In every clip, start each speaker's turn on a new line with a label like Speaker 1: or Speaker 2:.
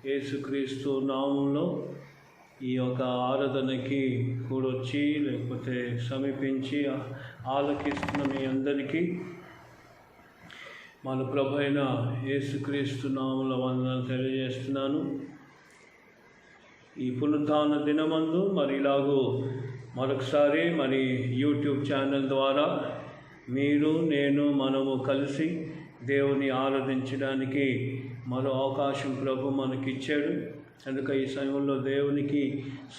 Speaker 1: యేసుక్రీస్తు నామంలో ఈ యొక్క ఆరాధనకి కూడొచ్చి లేకపోతే సమీపించి ఆలకిస్తున్న మీ అందరికీ మన ప్రభు అయిన యేసుక్రీస్తు నామంలో వందనాలు తెలియజేస్తున్నాను. ఈ పునరుత్థాన దినమందు మరి ఇలాగూ మరొకసారి మరి యూట్యూబ్ ఛానల్ ద్వారా మీరు మనము కలిసి దేవుని ఆరాధించడానికి మరో అవకాశం ప్రభు మనకిచ్చాడు. కనుక ఈ సమయంలో దేవునికి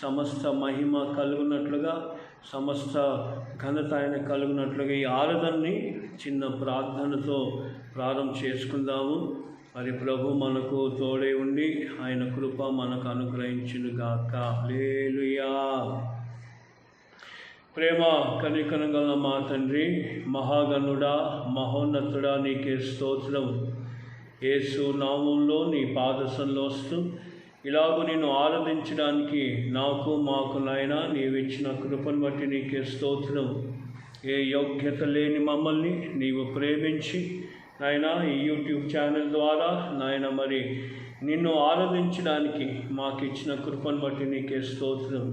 Speaker 1: సమస్త మహిమ కలుగునట్లుగా, సమస్త ఘనత ఆయన కలుగునట్లుగా ఈ ఆరాధనని చిన్న ప్రార్థనతో ప్రారంభం చేసుకుందాము. మరి ప్రభు మనకు తోడై ఉండి ఆయన కృప మనకు అనుగ్రహించునుగాక. హల్లెలూయా. ప్రేమ కనికరం గల మా తండ్రి, మహాగణుడా, మహోన్నతుడా, నీకే స్తోత్రం. యేసు నామంలో నీ పాదసంలో వస్తూ ఇలాగూ నిన్ను ఆరాధించడానికి మాకు నాయన నీవిచ్చిన కృపను బట్టి నీకే స్తోత్రం. ఏ యోగ్యత లేని మమ్మల్ని నీవు ప్రేమించి నాయన ఈ యూట్యూబ్ ఛానల్ ద్వారా నాయన మరి నిన్ను ఆరాధించడానికి మాకు ఇచ్చిన కృపను బట్టి నీకే స్తోత్రం.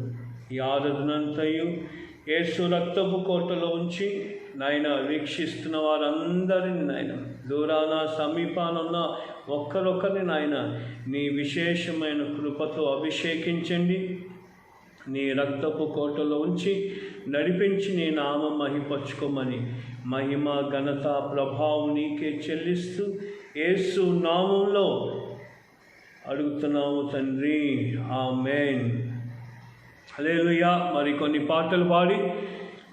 Speaker 1: ఈ ఆరాధనంతయు యేసు రక్తపు కోటలో ఉంచి నాయన వీక్షిస్తున్న వారందరినీ నాయన దూరాన సమీపాన ఉన్న ఒక్కరొక్కరిని నాయన నీ విశేషమైన కృపతో అభిషేకించండి. నీ రక్తపు కోటలో ఉంచి నడిపించి నీ నామం మహిపరచుకోమని మహిమ ఘనత ప్రభావం నీకే చెల్లిస్తూ యేసు నామంలో అడుగుతున్నాము తండ్రి, ఆమేన్. హల్లెలూయా. మరి కొన్ని పాటలు పాడి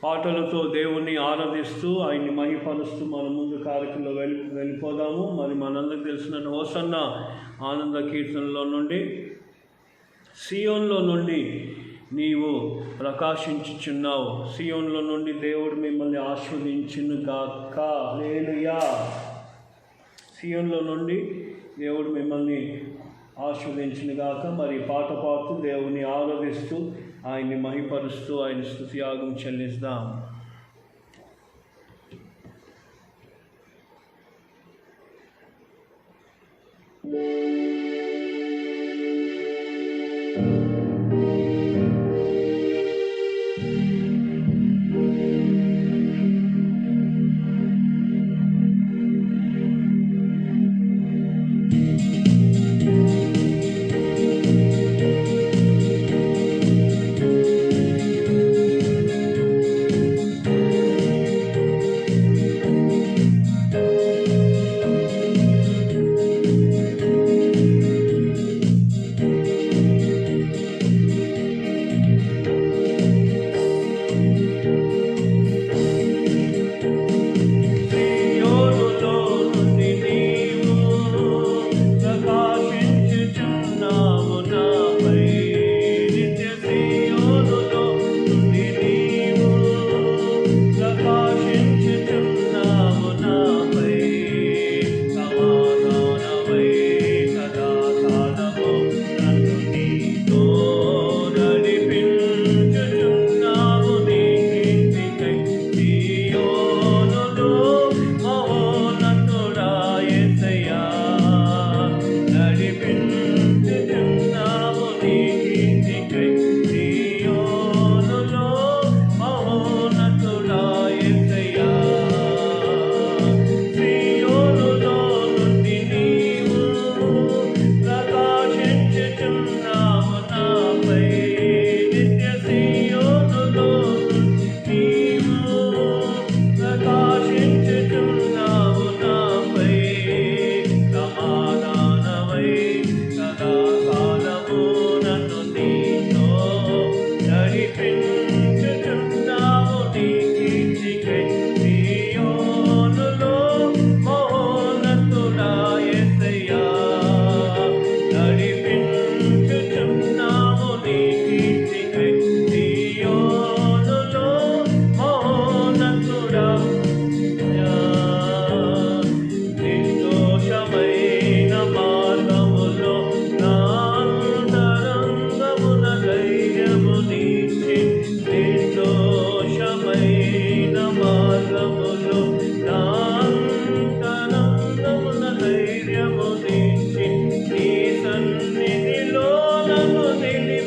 Speaker 1: పాటలతో దేవుణ్ణి ఆరాధిస్తూ ఆయన్ని మహిపరుస్తూ మన ముందు కార్యక్రమంలో వెళ్ళిపోదాము. మరి మనందరికి తెలిసినట్టు హోసన్న ఆనంద కీర్తనలో నుండి, సియోన్లో నుండి నీవు ప్రకాశించుచున్నావు, సియోన్లో నుండి దేవుడు మిమ్మల్ని ఆశీర్వదించునుగాక. హల్లెలూయా. సియోన్లో నుండి దేవుడు మిమ్మల్ని ఆశీర్వదించునుగాక. మరి పాట పాడుతూ దేవుని ఆరాధిస్తూ ఆయన్ని మహిపరుస్తూ ఆయన స్తుతియాగం చెల్లిస్తాం.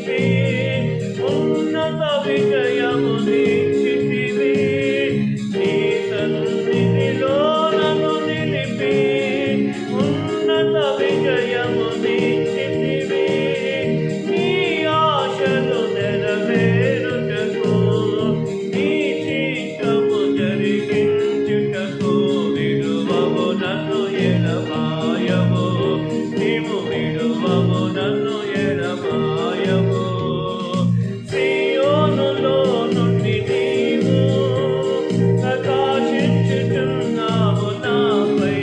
Speaker 1: నిలిపి ఉన్నత విజయము నిశ్చితివి. నీ సన్నిధిలో నన్ను నిలిపి ఉన్నత విజయము నిశ్చితివి. నీ ఆశలు నెరవేరుటకు నీ చిత్తము జరిగించుటకు విడువవు నన్ను ఎడబాయవు. నీవు విడువవు నన్ను ఎడబాయవు. సియోనులో నుండి నీవు ప్రకాశించుచున్నావు నాపై.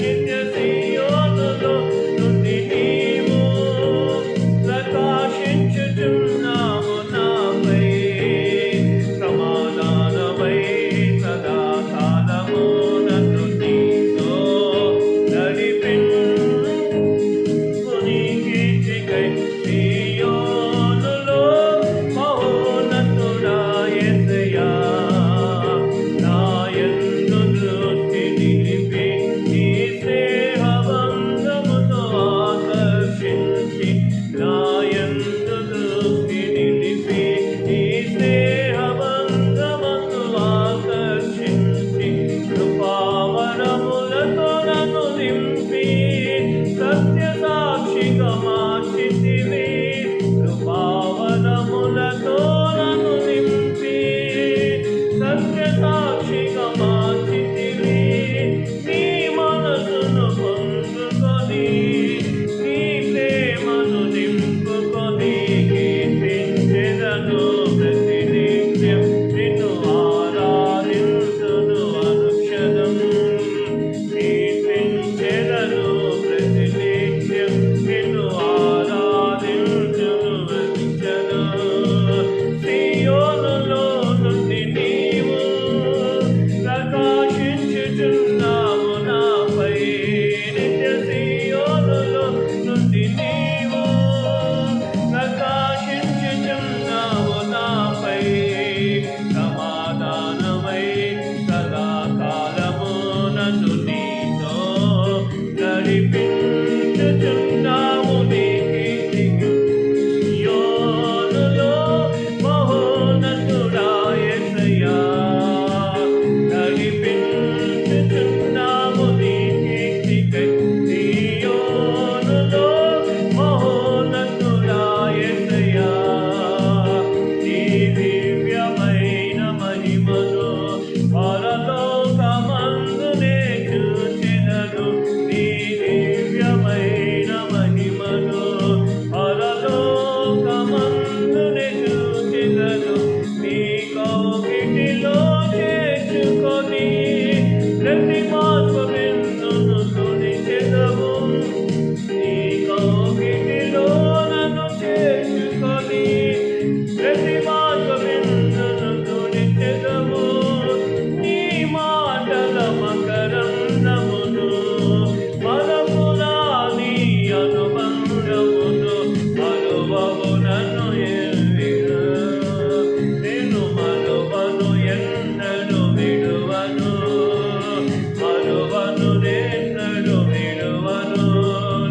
Speaker 1: నిత్య సియోనులో నుండి నీవు ప్రకాశించుచున్నావు నాపై. సమాధానమై సదాకాలము నన్ను నీతో నడిపించు. నీ కీర్తికై సియోనులో మహోన్నతుడా యేసయ్యా. నా యందు దృష్టి నిలిపి నీ స్నేహబంధముతో ఆకర్షించి. నా యందు దృష్టి నిలిపి నీ స్నేహబంధముతో ఆకర్షించి. కృపావరములతో నన్ను నింపి సత్య సాక్షిగా మార్చితివి. కృపావరములతో నన్ను నింపి సత్య సాక్షిగా మార్చితివి. నీ మనసును పొందుకొని నీ ప్రేమను నింపుకొని కీర్తించెదను ప్రతినిత్యం. నిన్ను ఆరాధించును అనుక్షణం. కీర్తించెదను ప్రతినిత్యం. నిన్ను ఆరాధించును అనుక్షణం. సియోనులో నుండి నీవు ప్రకాశించుచున్నావు నాపై. నిత్య సియోనులో నుండి నీవు ప్రకాశించుచున్నావు నాపై. సమాధానమై సదాకాలము నన్ను నీతో నడిపించుచున్నావు. నీ కీర్తికి సియోనులో మహోన్నతుడా యేసయ్యా. నడిపించుచున్నావు. నీ కీర్తికై సియోనులో మహోన్నతుడా యేసయ్యా. నీ దివ్యమైన మహిమను పరలోకమందునే చూచెదను. నీ దివ్యమైన మహిమను పరలోకమందునే చూచెదను. నీ కౌగిటిలో చేర్చుకొని ప్రతి మాత్రమెన్నును తుడిచెదవు. నీ కౌగిటిలో నన్ను చేర్చుకొని ప్రతి మాత్రమెన్నును తుడిచెదవు. నీ మాటల మకరందమును మరపునా నీ అనుబంధమును మరువవు నన్ను ఎన్నడూ. నేను మరువను ఎన్నడూ విడువను. మరువను ఎన్నడూ విడువను.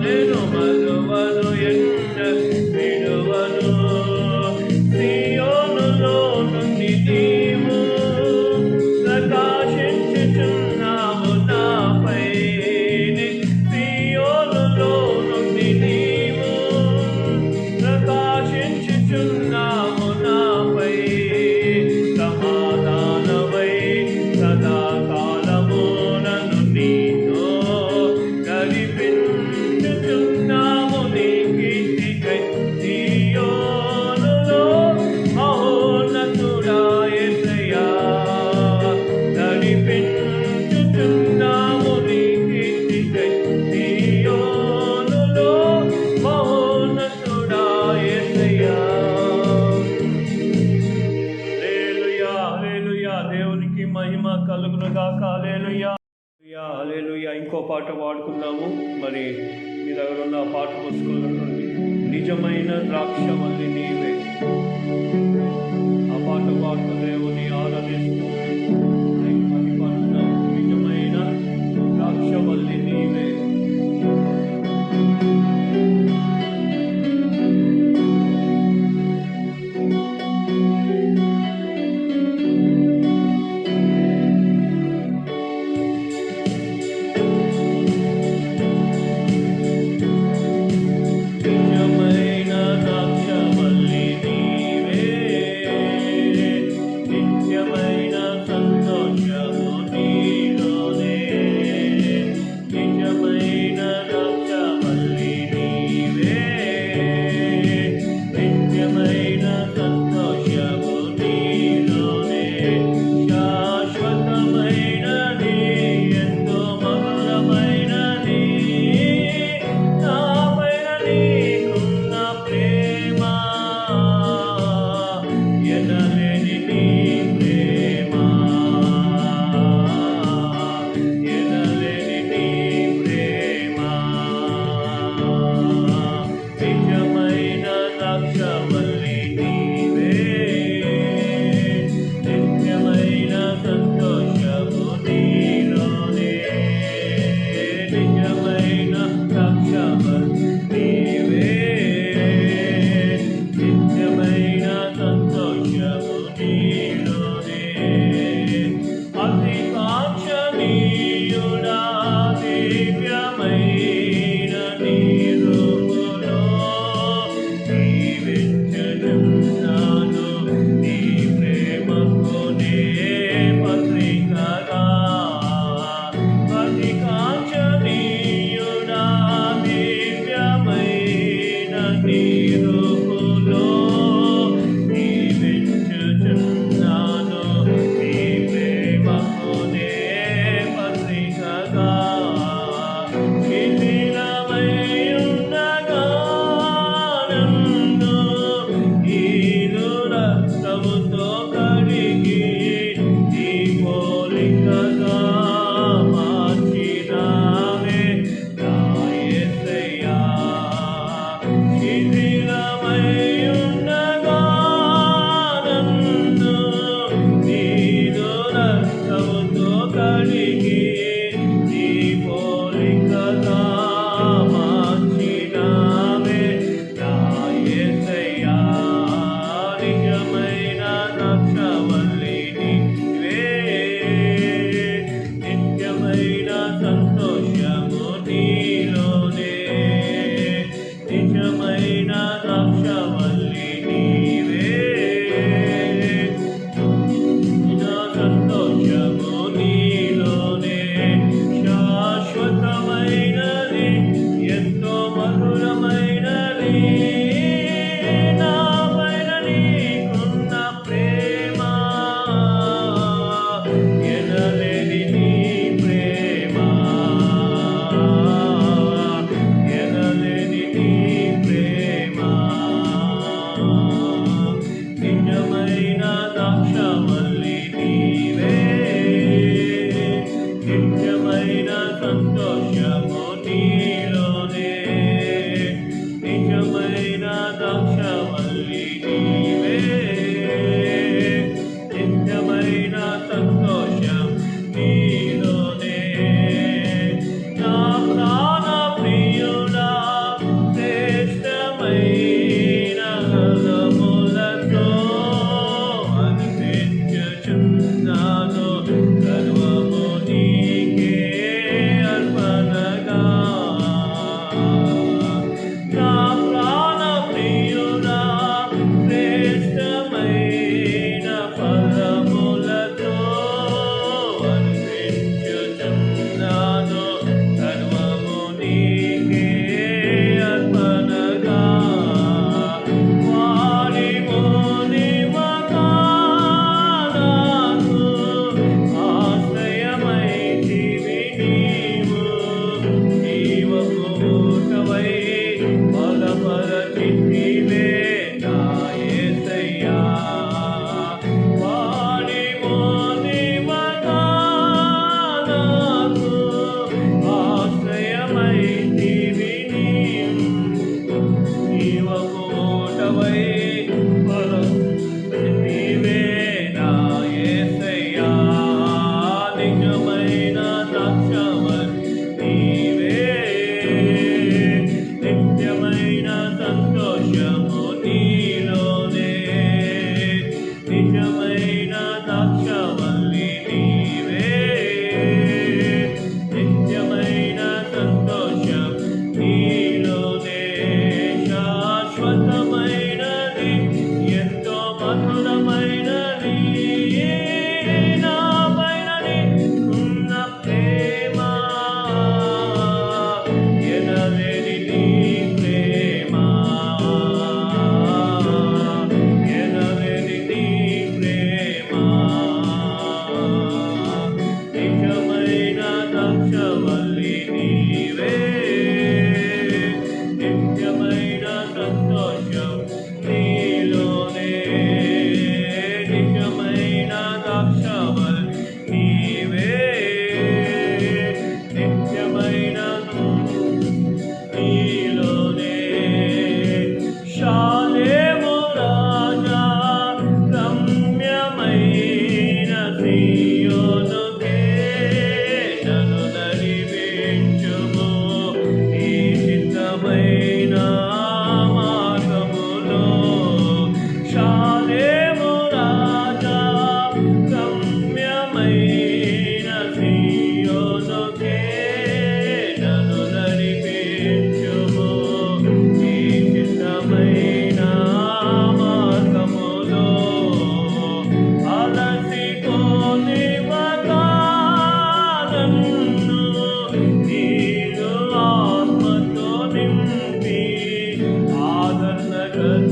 Speaker 1: నేను మరువను ఎన్నడూ విడువను. సియోనులో నుండి నీవు ప్రకాశించుచున్నావు నాపై. సియోనులో నుండి నీవు ప్రకాశించుచున్నావు నాపై. సమాధానమై సదాకాలము నన్ను నీతో నడిపించుచున్నావు. నీ కీర్తికై సియోనులో మహోన్నతుడా యేసయ్యా. నడిపించుచున్నావు. నీ కీర్తికై సియోనులో మహోన్నతుడా యేసయ్యా. హల్లెలూయా, హల్లెలూయా. దేవునికి మహిమ కలుగును గాక. హల్లెలూయా, హల్లెలూయా. ఇంకో పాట పాడుకుందాము. మరి మీ దగ్గర ఉన్న పాట పుస్తకంలో నుండి నిజమైన ద్రాక్షవల్లి నీవే. ఆ పాట పాడుతూ దేవుని ఆరాధిస్తూ మహిమపరుద్దాం. నిజమైన ద్రాక్షవల్లి నీవే.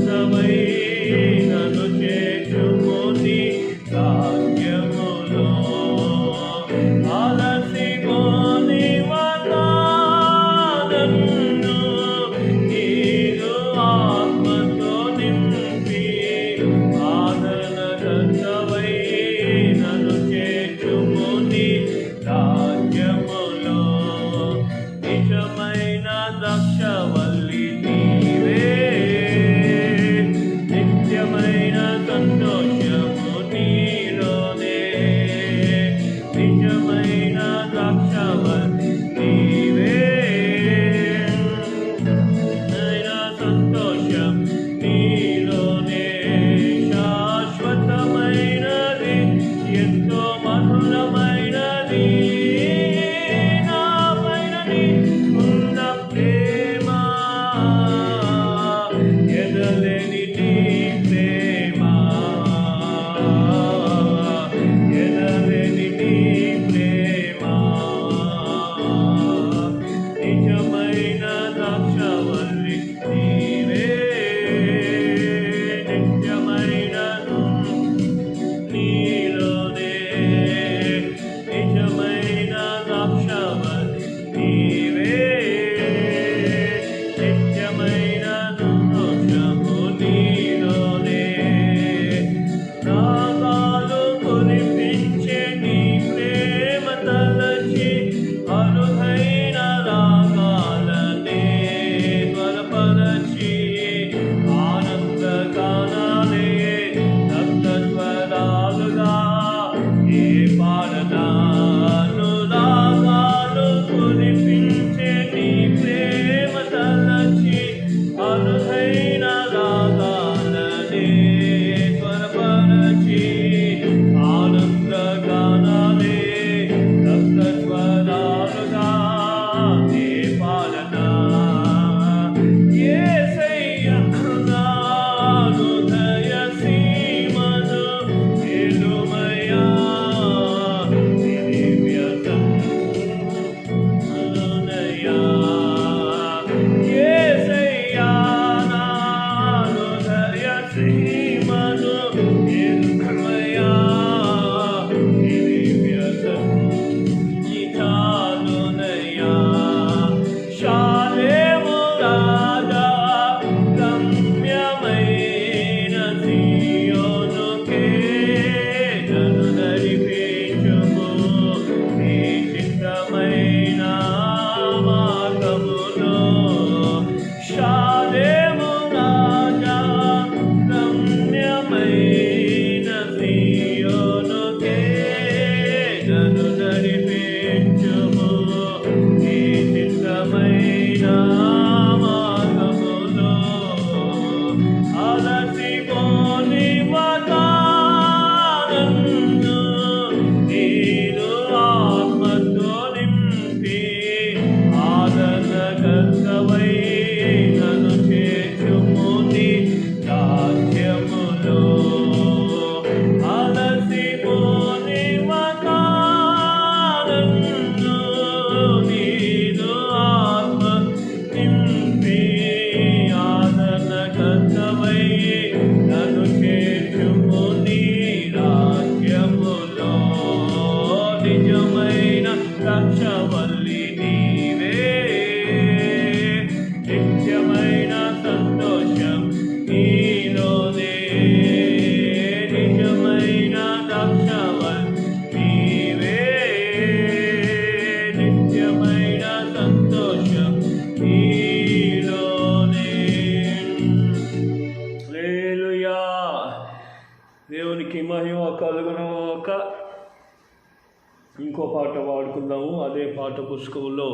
Speaker 1: కర్తవై నన్ను చేర్చుము నీ రాజ్యములో. అలసిపోని నన్ను నీదు ఆత్మతో నింపి ఆదరణకర్తవై నన్ను చేర్చుము నీ రాజ్యములో. నిజమైన ద్రాక్షవల్లి నీవే, నిత్యమైన సంతోషము నీలోనే. నిజమైన ద్రాక్షవల్లి నీవే, సంతోషం నీలోనే. శాశ్వతమైనది, ఎంతో మధురమైనది నాపైనది ఉన్న ప్రేమ. ఎనలేని నీ ప్రేమ, ఎనలేని నీ ప్రేమ. నిజమైన ద్రాక్షవల్లి నీవే, నిత్యమైన నీలోనే. నిజమైన ద్రాక్షవల్లి నీవే, నిత్యమైన సంతోషము నీలోనే. రాగాలు కురిపించే నీ ప్రేమ తలచి అరుదైన రాగాలనే త్వరపరచి ఆనందగానాలే సప్తస్వరాలుగా ఏ పాడనాను. రాగాలు కురిపించే నీ ప్రేమ తలచి అరుదైన రాగాలనే త్వరపరచి ఆనందగానాలే సప్తస్వరాలుగా ఏ పాడనా. యేసయ్య నా హృదయ సీమను నిలుమయా, నిలివ్యతనునయా. యేసయ్య నా హృదయ సీమను నిలుమయా, నిలివ్యతనునయా. శాలేము రాజా రమ్యమైన సీయోనుకే నన్ను నడిపించుము నీ చిత్తమైన మార్గములో. శాలేము రాజా రమ్యమైన సీయోనుకే నన్ను నడిపించుము నీ చిత్తమైన మార్గములో. అలసిపోని నన్ను నీదు ఆత్మతో నింపి ఆదరణకర్తవై నన్ను చేర్చుము నీ రాజ్యములో. అలసిపోని నన్ను నీదు ఆత్మ నింపి ఆదరణకర్తవై నన్ను చేర్చుము నీ రాజ్యములో. నిజమైన ద్రాక్షవల్లి నీవే, నిత్యమైన సంతోషం నీలోనే. నిజమైన ద్రాక్షవల్లి నీవే, నిత్యమైన సంతోషం నీలోనే. హల్లెలూయా. దేవునికి మహిమ కలుగునుగాక. ఇంకో పాట పాడుకుందాము. అదే పాట పుస్తకంలో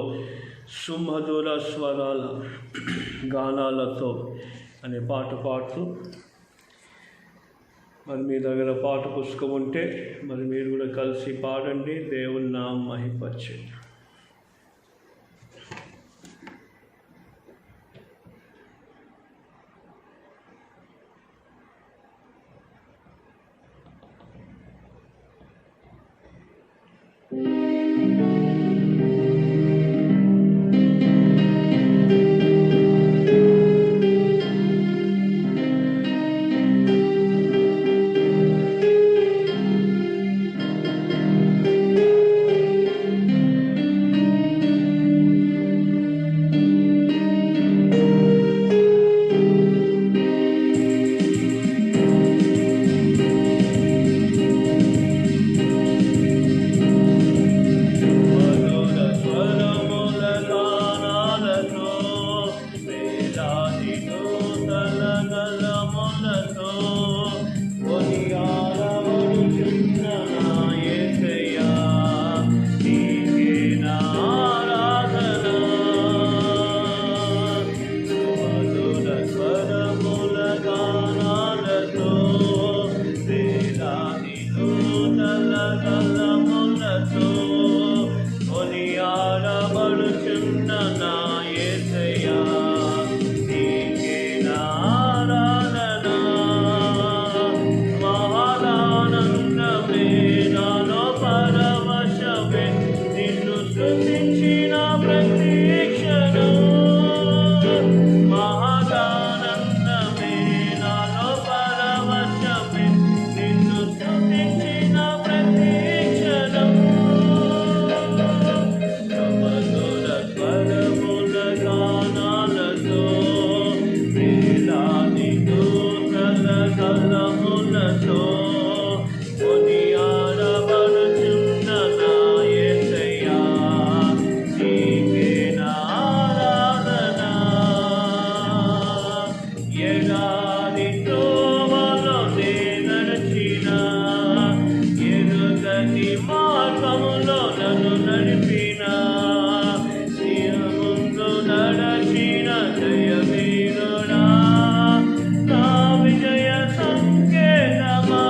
Speaker 1: సుమధుర స్వరాల గానాలతో అనే పాట పాడుతూ, మరి మీ దగ్గర పాట పుస్తకం ఉంటే మరి మీరు కూడా కలిసి పాడండి. దేవుని నామం మహిమపరచండి. కొనియాడబడుచున్న నా యేసయ్యా, నీకే నా ఆరాధన. మధుర స్వరముల గానాలతో, వేలాది దూతల గళములతో, కొనియాడబడుచున్న నా యేసయ్యా, నీకే నా ఆరాధన. మహదానందమే నాలో పరవశమే, నిన్ను స్తుతించిన ప్రతి క్షణం. మహదానందమే నాలో పరవశమే, నిన్ను స్తుతించిన ప్రతి క్షణం. మధుర స్వరముల గానాలతో, వేలాది దూతల గళములతో, కొనియాడబడుచున్న నా యేసయ్యా, నీకే నా ఆరాధన. ఎడారి త్రోవలో నే నడచిన, ఎరుగని మార్గములో నన్ను నడిపిన, నీ ముందు నడచిన జయవీరుడా, నా విజయ సంకేతమా.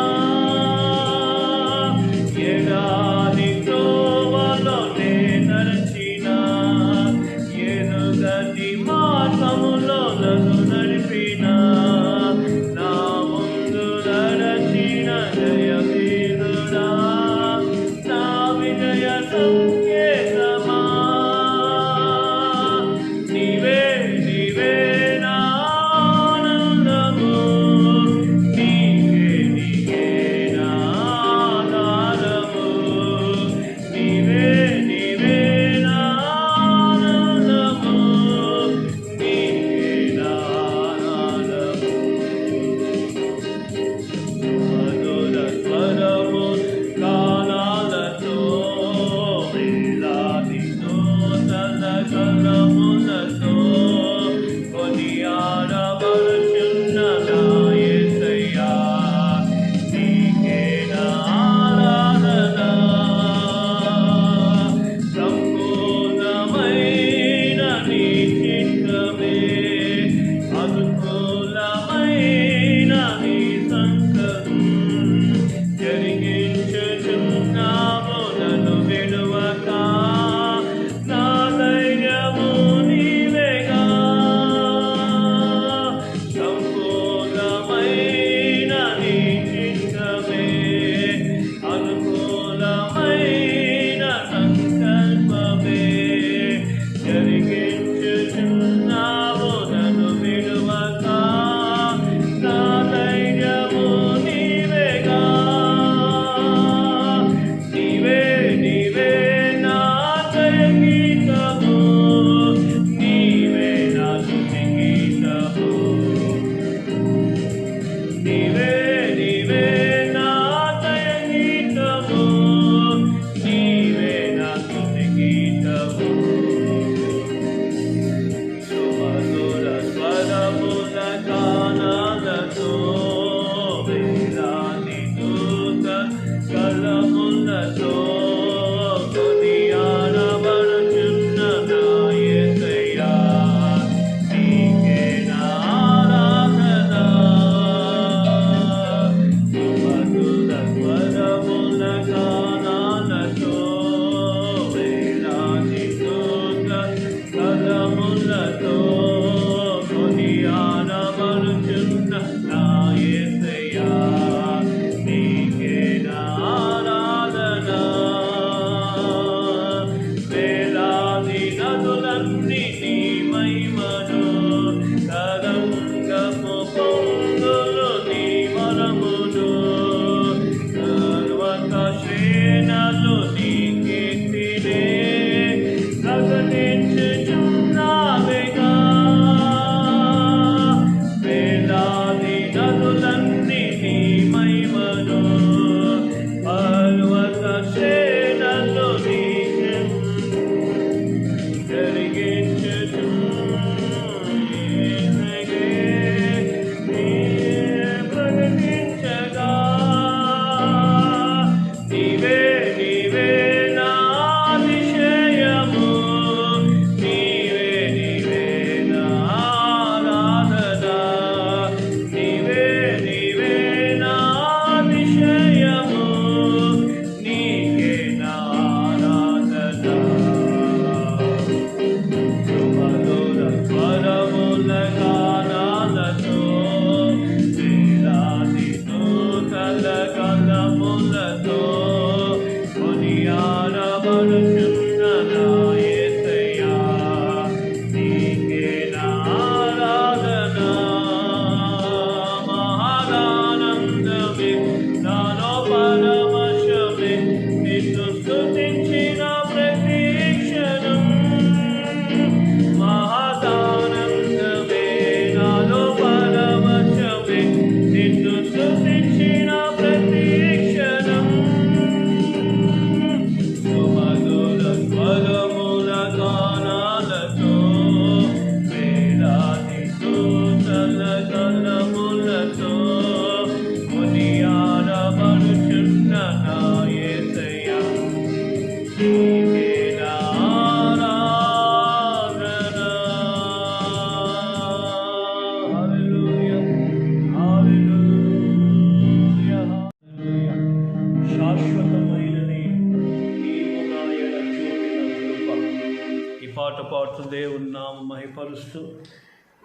Speaker 1: పాడుతూ దేవుని నామం మహిమపరుస్తూ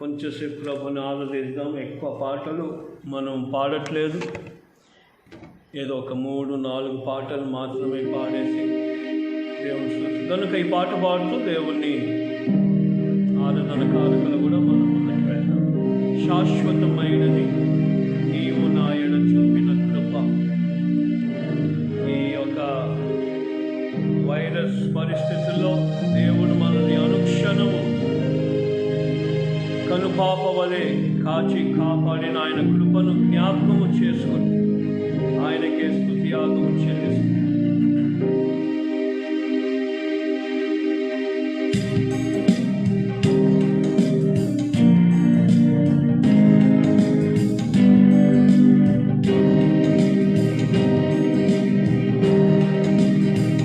Speaker 1: కొంచెంసేపు ప్రభుని ఆరాధిద్దాం. ఎక్కువ పాటలు మనం పాడట్లేదు, ఏదో ఒక 3-4 పాటలు మాత్రమే పాడేసి దేవుని స్తుతి. కనుక ఈ పాట పాడుతూ దేవుణ్ణి ఆరాధన కారకులు కూడా మనం ముందుకు వెళ్దాం. శాశ్వతమైనది నీవు నాయన చూపిన కృప. ఈ యొక్క వైరస్ పరిస్థితుల్లో దేవుడు మనల్ని అనుక్షణము కనుపాప వలె కాచి కాపాడిన ఆయన కృపను జ్ఞాపకము చేసుకుని ఆయనకే స్తుతియాగము చెల్లిస్తుంది.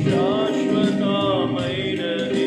Speaker 2: శాశ్వతమైనది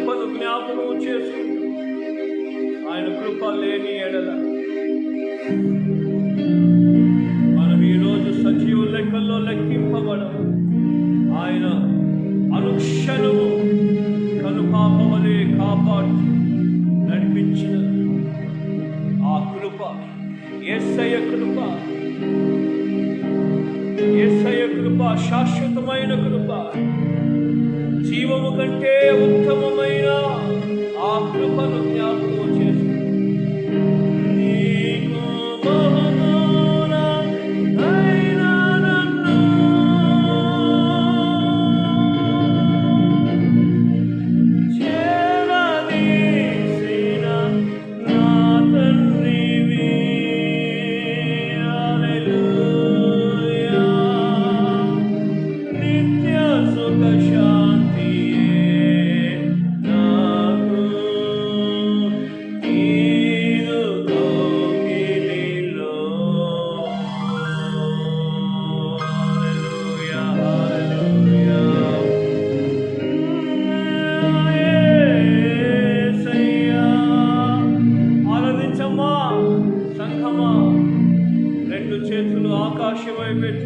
Speaker 1: కృపను జ్ఞాపకం చేసుకుంటూ ఆయన కృప లేని ఎడల మనం ఈరోజు సజీవ లెక్కల్లో లెక్కింపబడము. ఆయన అనుక్షణము కనుపాపవలే కాపాడు నడిపించిన ఆ కృప, యేసయ్య కృప, యేసయ్య కృప శాశ్వతమైన కృప, జీవము కంటే ఉత్తమమైన ఆ కృపను జ్ఞాపకం చేసుకుంటూ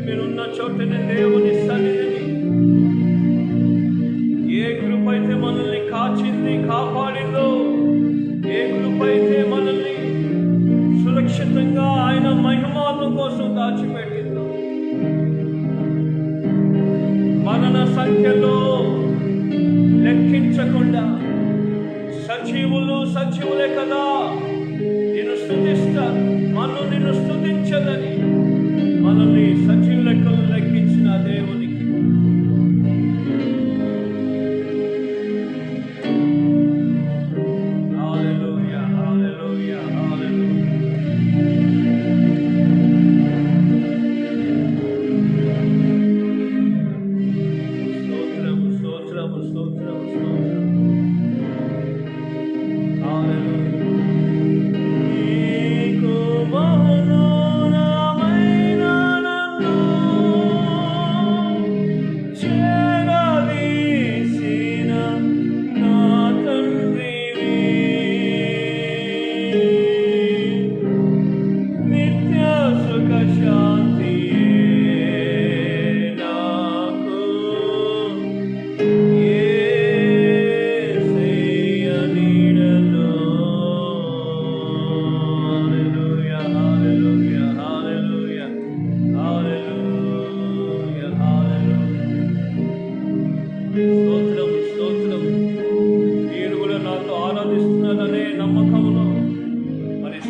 Speaker 1: మీరున్న చోటనే దేవుని సన్నిధిని, ఏ కృప అయితే మనల్ని కాచింది కాపాడిందో, ఏ కృప అయితే మనల్ని సురక్షితంగా ఆయన మహిమానం కోసం దాచిపెట్టిందో, మరణ సంఖ్యలో లెక్కించకుండా సజీవులే కదా నిన్ను స్తుతిస్తారు, నిన్ను స్తుతించదని మనల్ని సజీవ లెక్కలు లెక్కించిన దేవునికి హల్లెలూయా, హల్లెలూయా, హల్లెలూయా. స్తోత్రము, స్తోత్రము, స్తోత్రము, స్తోత్రము. హల్లెలూయా.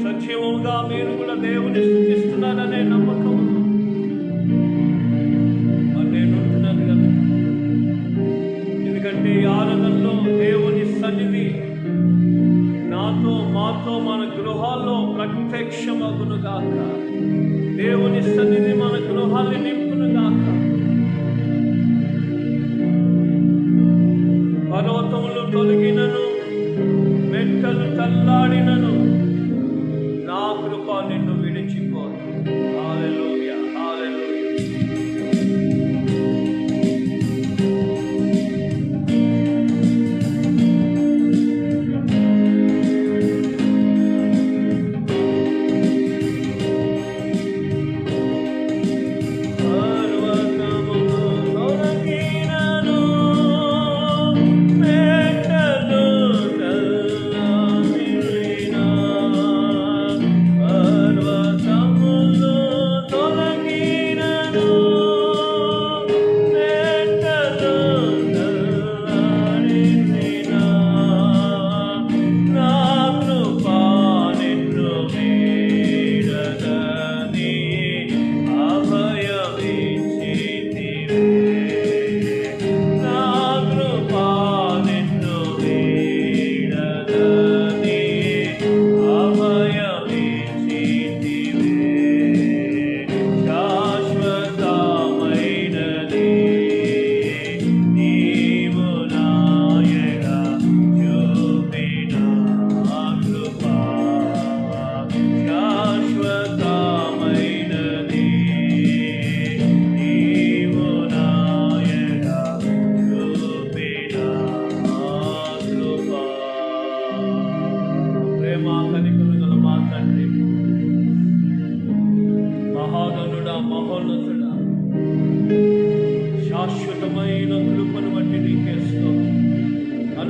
Speaker 1: సజీవంగా మీరు కూడా దేవుని స్తుతిస్తున్నారనే నమ్మకం నేను ఉంటున్నాను కదా. ఎందుకంటే ఈ ఆరాధనలో దేవుని సన్నిధి మాతో మన గృహాల్లో ప్రత్యక్షమగునుగాక. దేవుని సన్నిధి మన గృహాన్ని నింపునుగాక. పర్వతములు తొలగినను, మెట్టలు తల్లాడినను, నా కృప నిన్ను విడిచిపోదు. హల్లెలూయా, హల్లెలూయా.
Speaker 2: Arva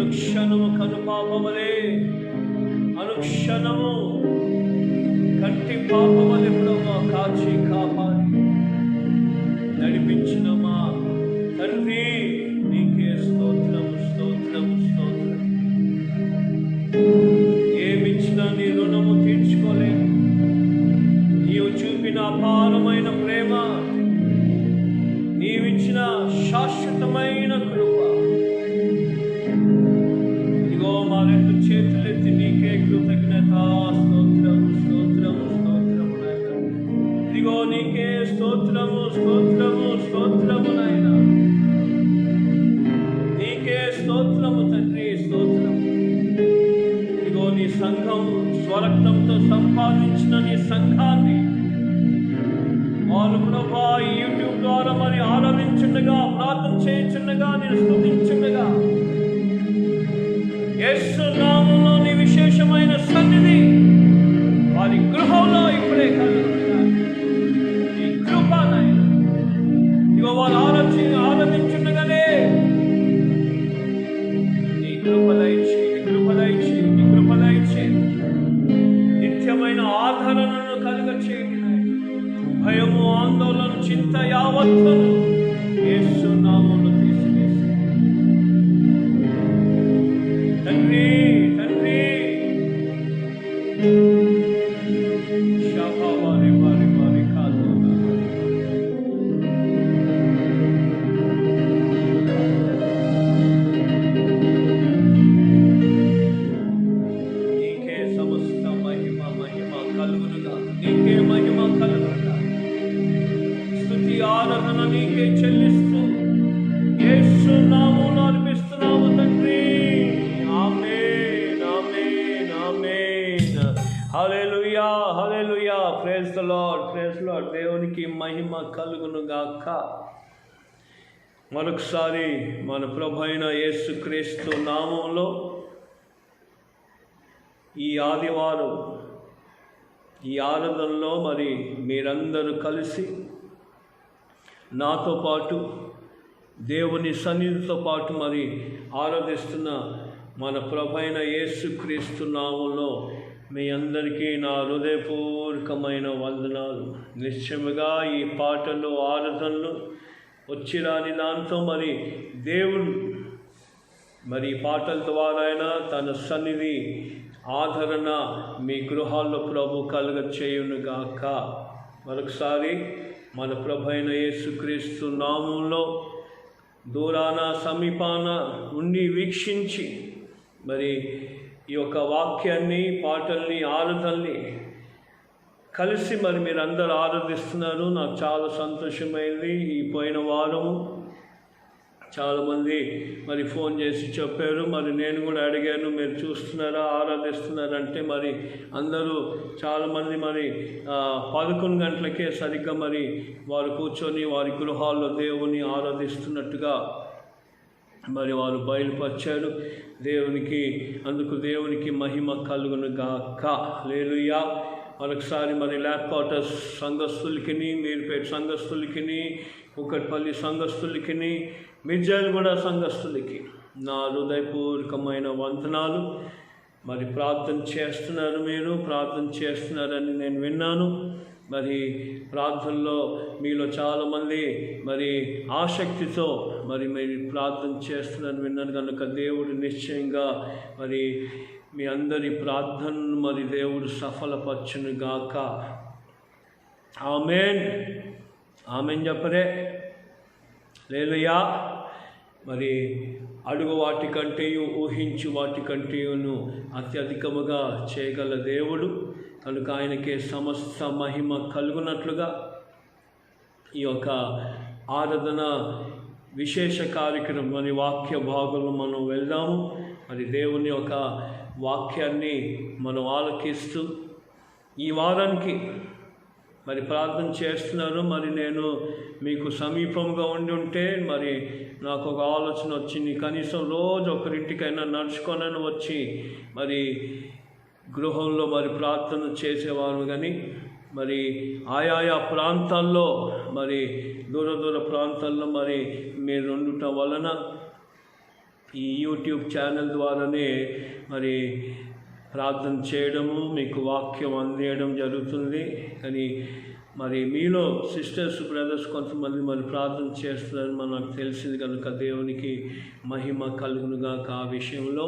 Speaker 1: అనుక్షణము కనుపాపవలే, అనుక్షణము కంటి పాపవలే ప్రభు కాచి కాపాడి నడిపించిన మా తండ్రి నీకే స్తోత్రము స్తోత్రము స్తోత్రం. ఏమిచ్చినా నీ రుణము తీర్చుకోలేము. నీవు చూపిన అపారమైన ప్రేమ, నీవిచ్చిన శాశ్వతమైన కృప, ఇదిగో మా రెండు చేతులెత్తి నీకే కృతజ్ఞత స్తోత్రము స్తోత్రము స్తోత్రము నాయన. ఇదిగో నీకే స్తోత్రము స్తోత్రము స్తోత్రము నాయన. నీకే స్తోత్రము తండ్రి స్తోత్రము. ఇదిగో నీ సంఘం స్వరక్తంతో సంపాదించిన నీ సంఘాన్ని వారు ప్రభా యూట్యూబ్ ద్వారా మరి ఆరాధించుండగా, ప్రార్థన చేయించుండగా, నేను స్తుతించుండగా యేసు నామములో నీ విశేషమైన సన్నిధి వారి గృహంలో ఇప్పుడే కలుగుతున్నా. ఈ కృప నాయన, ఇగో వారు ఆరాధించుండగానే నీ కృపదైచి నీ కృపదైచి నీ కృపదైచి నిత్యమైన ఆదరణను కలుగ చేయండి. భయము, ఆందోళన, చింత యావత్తును యేసు నామములో తీసివేసి తండ్రి తండ్రి శాఖావారి వారి వారి కాదు నీకే సమస్త మహిమ మహిమ కలుగునుగా, నీకే మహిమ కలుగునుగా. ఆరాధన నీకే చెల్లిస్తూ యేసు నామములో అర్పిస్తున్నాము తండ్రి. ఆమేన్ ఆమేన్ ఆమేన్. హల్లెలూయా హల్లెలూయా. Praise the Lord praise the Lord. దేవునికి మహిమ కలుగును గాక. మరొకసారి మన ప్రభు అయిన యేసుక్రీస్తు నామములో ఈ ఆదివారం ఈ ఆరాధనలో మరి మీరందరూ కలిసి నాతో పాటు దేవుని సన్నిధితో పాటు మరి ఆరాధిస్తున్న మన ప్రభు అయిన యేసుక్రీస్తు నామములో మీ అందరికీ నా హృదయపూర్వకమైన వందనాలు. నిశ్చయముగా ఈ పాటలు ఆరాధనలు వచ్చిరాని దాంతో మరి దేవుడు మరి పాటల ద్వారా అయినా తన సన్నిధి ఆదరణ మీ గృహాల్లో ప్రభు కలుగ చేయునుగాక. మరొకసారి మన ప్రభు అయిన యేసుక్రీస్తు నామములో దూరాన సమీపాన ఉండి వీక్షించి మరి ఈ యొక్క వాక్యాన్ని, పాటల్ని, ఆరాధనల్ని కలిసి మరి మీరు అందరూ ఆరాధిస్తున్నారు. నాకు చాలా సంతోషమైంది. ఈ పోయిన వారము చాలామంది మరి ఫోన్ చేసి చెప్పారు. మరి నేను కూడా అడిగాను, మీరు చూస్తున్నారా, ఆరాధిస్తున్నారంటే మరి అందరూ చాలామంది మరి 11 గంటలకే సరిగ్గా మరి వారు కూర్చొని వారి గృహాల్లో దేవుని ఆరాధిస్తున్నట్టుగా మరి వారు బయలుపరిచారు. అందుకు దేవునికి మహిమ కలుగును గాక. హల్లెలూయా. మరొకసారి మరి ల్యాక్వార్టర్స్ సంఘస్థులకి, మీరుపేట సంఘస్థులకి, కుక్కట్పల్లి సంఘస్థులకి, మిర్జాలగూడ సంఘస్థులకి నా హృదయపూర్వకమైన వందనాలు. మరి ప్రార్థన చేస్తున్నారు, మీరు ప్రార్థన చేస్తున్నారని నేను విన్నాను. మరి ప్రార్థనలో మీలో చాలామంది మరి ఆసక్తితో మరి మీరు ప్రార్థన చేస్తున్నారని విన్నాను కనుక దేవుడు నిశ్చయంగా మరి మీ అందరి ప్రార్థనను మరి దేవుడు సఫలపరచును గాక. ఆమేన్ ఆమేన్ చెప్పరే. హల్లెలూయా. మరి అడుగు వాటికంటేయు ఊహించు వాటికంటేయును అత్యధికముగా చేయగల దేవుడు కనుక ఆయనకే సమస్త మహిమ కలుగునట్లుగా ఈ యొక్క ఆరాధన విశేష కార్యక్రమం మరి వాక్య భాగంలో మనం వెళ్దాము. మరి దేవుని యొక్క వాక్యాన్ని మనం ఆలకిస్తూ ఈ వారానికి మరి ప్రార్థన చేస్తున్నారు. మరి నేను మీకు సమీపంగా ఉండి ఉంటే మరి నాకు ఒక ఆలోచన వచ్చింది, కనీసం రోజు ఒకరింటికైనా నడుచుకొనని వచ్చి మరి గృహంలో మరి ప్రార్థన చేసేవారు. కానీ మరి ఆయా ప్రాంతాల్లో మరి దూర ప్రాంతాల్లో మరి మీరు ఉండటం వలన ఈ యూట్యూబ్ ఛానల్ ద్వారానే మరి ప్రార్థన చేయడము, మీకు వాక్యం అందించడం జరుగుతుంది. కానీ మరి మీలో సిస్టర్స్, బ్రదర్స్ కొంతమంది మరి ప్రార్థన చేస్తున్నారని మనకు తెలిసింది కనుక దేవునికి మహిమ కలుగునుగాక. ఆ విషయంలో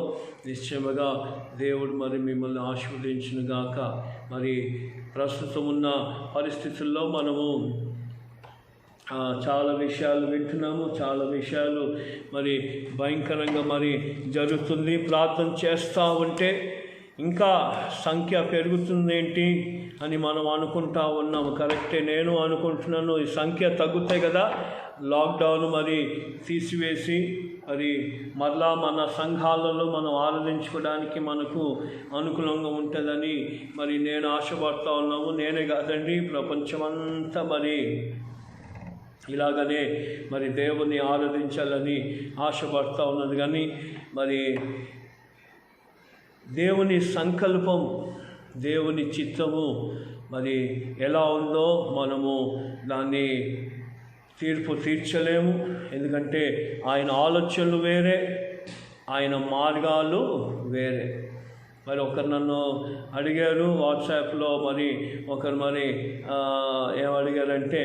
Speaker 1: నిశ్చయముగా దేవుడు మరి మిమ్మల్ని ఆశీర్వదించునుగాక. మరి ప్రస్తుతం ఉన్న పరిస్థితుల్లో మనము చాలా విషయాలు వింటున్నాము, చాలా విషయాలు మరి భయంకరంగా మరి జరుగుతుంది. ప్రార్థన చేస్తూ ఉంటే ఇంకా సంఖ్య పెరుగుతుందేంటి అని మనం అనుకుంటా ఉన్నాము. కరెక్టే, నేను అనుకుంటున్నాను. ఈ సంఖ్య తగ్గుతాయి కదా, లాక్డౌన్ మరి తీసివేసి మరి మరలా మన సంఘాలలో మనం ఆరాధించుకోవడానికి మనకు అనుకూలంగా ఉంటుందని మరి నేను ఆశపడుతూ ఉన్నాము. నేనే కాదండి, ప్రపంచమంతా మరి ఇలాగనే మరి దేవుని ఆరాధించాలని ఆశపడుతూ ఉన్నది. కానీ మరి దేవుని సంకల్పం, దేవుని చిత్తము మరి ఎలా ఉందో మనము దాన్ని తీర్పు తీర్చలేము. ఎందుకంటే ఆయన ఆలోచనలు వేరే, ఆయన మార్గాలు వేరే. మరి ఒకరు నన్ను అడిగారు వాట్సాప్లో, మరి ఒకరు మరి ఏమడిగారంటే,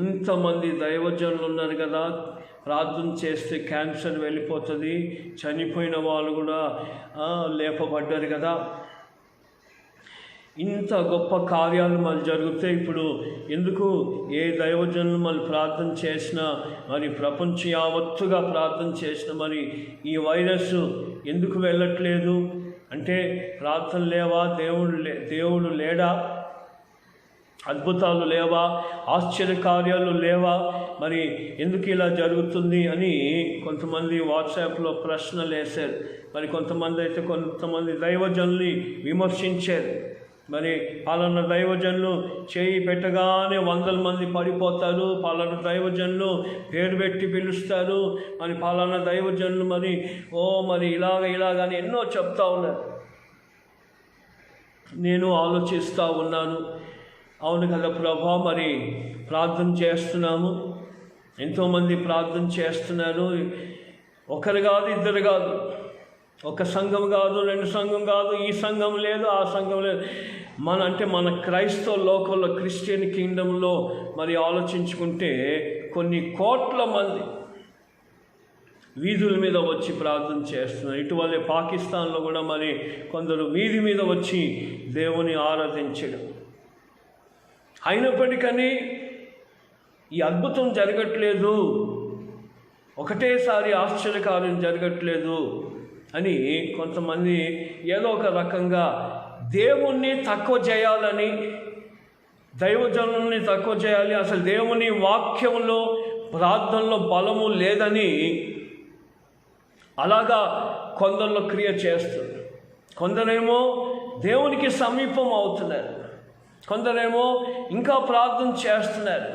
Speaker 1: ఇంతమంది దైవజనులు ఉన్నారు కదా, ప్రార్థన చేస్తే క్యాన్సర్ వెళ్ళిపోతుంది, చనిపోయిన వాళ్ళు కూడా లేపబడ్డారు కదా, ఇంత గొప్ప కార్యాలు మళ్ళీ జరుగుతాయి, ఇప్పుడు ఎందుకు ఏ దైవజనులు మళ్ళీ ప్రార్థన చేసినా, మరి ప్రపంచ యావత్తుగా ప్రార్థన చేసినా మరి ఈ వైరస్ ఎందుకు వెళ్ళట్లేదు అంటే, ప్రార్థన లేవా, దేవుడు లేడా, అద్భుతాలు లేవా, ఆశ్చర్యకార్యాలు లేవా, మరి ఎందుకు ఇలా జరుగుతుంది అని కొంతమంది వాట్సాప్లో ప్రశ్నలు వేశారు. మరి కొంతమంది దైవజనుల్ని విమర్శించారు. మరి పలానా దైవజనులు చేయి పెట్టగానే 100 మంది పడిపోతారు, పలానా దైవజనులు పేరు పెట్టి పిలుస్తారు, మరి పలానా దైవజనులు మరి మరి ఇలాగని ఎన్నో చెప్తా ఉన్నారు. నేను ఆలోచిస్తూ ఉన్నాను, అవును కదా ప్రభా, మరి ప్రార్థన చేస్తున్నాము, ఎంతోమంది ప్రార్థన చేస్తున్నారు, ఒకరు కాదు, ఇద్దరు కాదు, ఒక సంఘం కాదు, 2 సంఘం కాదు, ఈ సంఘం లేదు, ఆ సంఘం లేదు, మన క్రైస్తవ లోకంలో, క్రిస్టియన్ కింగ్డంలో మరి ఆలోచించుకుంటే కొన్ని కోట్ల మంది వీధుల మీద వచ్చి ప్రార్థన చేస్తున్నారు. ఇటీవలే పాకిస్తాన్లో కూడా మరి కొందరు వీధి మీద వచ్చి దేవుని ఆరాధించడం. అయినప్పటికీ ఈ అద్భుతం జరగట్లేదు, ఒకటేసారి ఆశ్చర్యకార్యం జరగట్లేదు అని కొంతమంది ఏదో ఒక రకంగా దేవుణ్ణి తక్కువ చేయాలని, దైవజనుల్ని తక్కువ చేయాలి, అసలు దేవుని వాక్యంలో ప్రార్థనలో బలము లేదని అలాగా కొందరిలో క్రియ చేస్తారు. కొందరేమో దేవునికి సమీపం అవుతున్నారు, కొందరేమో ఇంకా ప్రార్థన చేస్తున్నారు,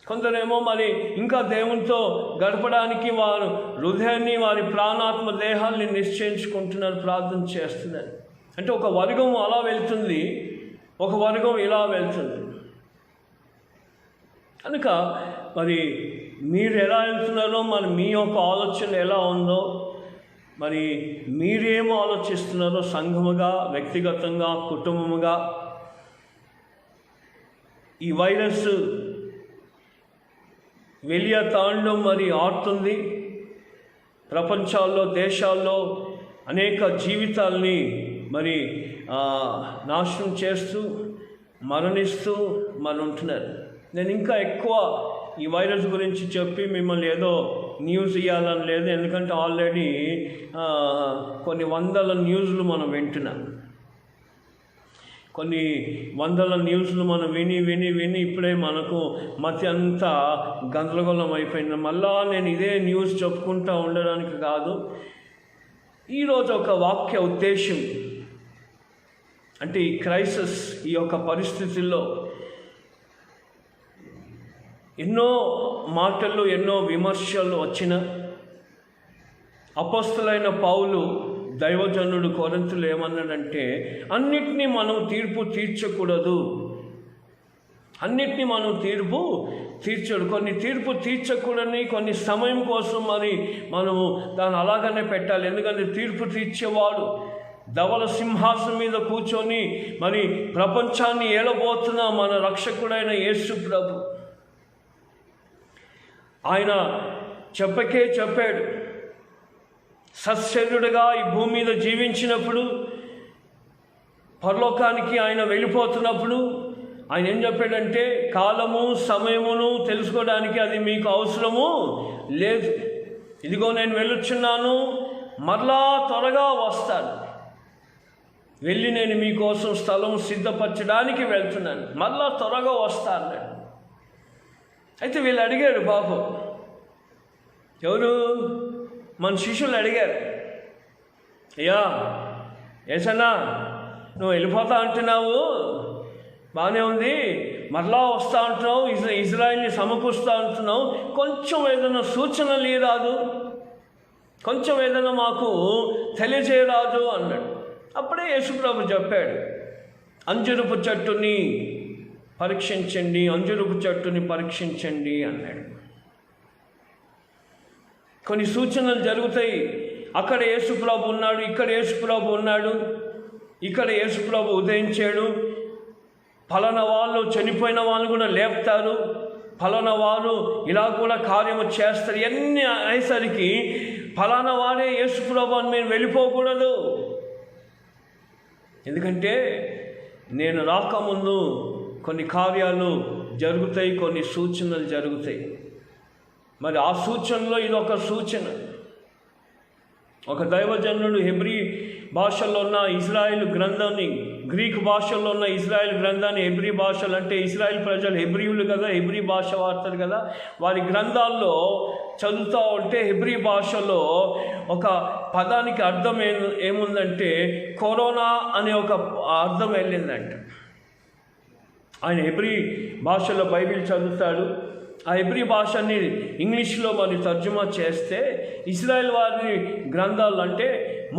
Speaker 1: కొందరేమో మరి ఇంకా దేవునితో గడపడానికి వారు హృదయాన్ని, వారి ప్రాణాత్మ దేహాన్ని నిశ్చయించుకుంటున్నారు, ప్రార్థన చేస్తున్నారు. అంటే ఒక వర్గం అలా వెళ్తుంది, ఒక వర్గం ఇలా వెళ్తుంది. కనుక మరి మీరు ఎలా వెళ్తున్నారో, మరి మీ యొక్క ఆలోచన ఎలా ఉందో, మరి మీరేమో ఆలోచిస్తున్నారో, సంఘముగా, వ్యక్తిగతంగా, కుటుంబముగా, ఈ వైరస్ వెలియ తాండం మరి ఆడుతుంది. ప్రపంచాల్లో, దేశాల్లో అనేక జీవితాల్ని మరి నాశనం చేస్తూ, మరణిస్తూ మరి ఉంటున్నారు. నేను ఇంకా ఎక్కువ ఈ వైరస్ గురించి చెప్పి మిమ్మల్ని ఏదో న్యూస్ ఇవ్వాలని లేదు, ఎందుకంటే ఆల్రెడీ కొన్ని వందల న్యూస్లు మనం వింటున్నాం. కొన్ని వందల న్యూస్లు మనం విని ఇప్పుడే మనకు మతి అంతా గందరగోళం అయిపోయింది. మళ్ళా నేను ఇదే న్యూస్ చెప్పుకుంటూ ఉండడానికి కాదు. ఈరోజు ఒక వాక్య ఉద్దేశం అంటే, ఈ క్రైసిస్, ఈ యొక్క పరిస్థితుల్లో ఎన్నో మాటలు, ఎన్నో విమర్శలు వచ్చిన అపోస్తలుడైన పౌలు, దైవజనుడు కొరింథీయులు ఏమన్నాడంటే, అన్నిటినీ మనం తీర్పు తీర్చకూడదు, అన్నిటినీ మనం తీర్పు తీర్చడు. కొన్ని తీర్పు తీర్చకూడని కొన్ని సమయం కోసం మరి మనము దాన్ని అలాగనే పెట్టాలి. ఎందుకంటే తీర్పు తీర్చేవాడు ధవల సింహాసనం మీద కూర్చొని మరి ప్రపంచాన్ని ఏలబోతున్న మన రక్షకుడైన యేసు ప్రభు. ఆయన చెప్పాడు, సశరీరుడుగా ఈ భూమి మీద జీవించినప్పుడు, పరలోకానికి ఆయన వెళ్ళిపోతున్నప్పుడు ఆయన ఏం చెప్పాడంటే, కాలము సమయమును తెలుసుకోవడానికి అది మీకు అవసరము లేదు. ఇదిగో నేను వెళ్ళుచున్నాను, మరలా త్వరగా వస్తాను, వెళ్ళి నేను మీకోసం స్థలం సిద్ధపరచడానికి వెళ్తున్నాను, మరలా త్వరగా వస్తాను. అయితే వీళ్ళు అడిగారు పాపం, ఎవరు? మన శిష్యులు అడిగారు, అయ్యా ఏసన్నా నువ్వు వెళ్ళిపోతా అంటున్నావు, బాగానే ఉంది, మరలా వస్తా అంటున్నావు, ఇజ్రాయిల్ని సమకూరుస్తా అంటున్నావు, కొంచెం ఏదైనా సూచన లేరాదు, కొంచెం ఏదైనా మాకు తెలియజేయరాదు అన్నాడు. అప్పుడే యేసుప్రభు చెప్పాడు, అంజూరపు చెట్టుని పరీక్షించండి, అంజూరపు చెట్టుని పరీక్షించండి అన్నాడు. కొన్ని సూచనలు జరుగుతాయి. అక్కడ యేసుప్రభు ఉన్నాడు, ఇక్కడ యేసుప్రభు ఉన్నాడు, ఇక్కడ యేసుప్రభు ఉదయించాడు, ఫలానా వాళ్ళు చనిపోయిన వాళ్ళు కూడా లేపుతారు, ఫలానా వారు ఇలా కూడా కార్యము చేస్తారు. ఇవన్నీ అయ్యేసరికి ఫలానా వాడే యేసుప్రభు అని మేము వెళ్ళిపోకూడదు. ఎందుకంటే నేను రాకముందు కొన్ని కార్యాలు జరుగుతాయి, కొన్ని సూచనలు జరుగుతాయి. మరి ఆ సూచనలో ఇది ఒక సూచన. ఒక దైవజనుడు హెబ్రీ భాషల్లో ఉన్న ఇజ్రాయిల్ గ్రంథాన్ని, గ్రీక్ భాషల్లో ఉన్న ఇజ్రాయిల్ గ్రంథాన్ని హెబ్రీ భాషలు అంటే ఇజ్రాయిల్ ప్రజలు హెబ్రీయులు కదా, హెబ్రీ భాష వాడతారు కదా, వారి గ్రంథాల్లో చదువుతూ ఉంటే హెబ్రీ భాషలో ఒక పదానికి అర్థం ఏముందంటే కరోనా అనే ఒక అర్థం వెళ్ళిందంట. ఆయన హెబ్రీ భాషలో బైబిల్ చదువుతాడు. ఆ హెబ్రీ భాషని ఇంగ్లీష్లో మరి తర్జుమా చేస్తే ఇజ్రాయెల్ వారి గ్రంథాలు అంటే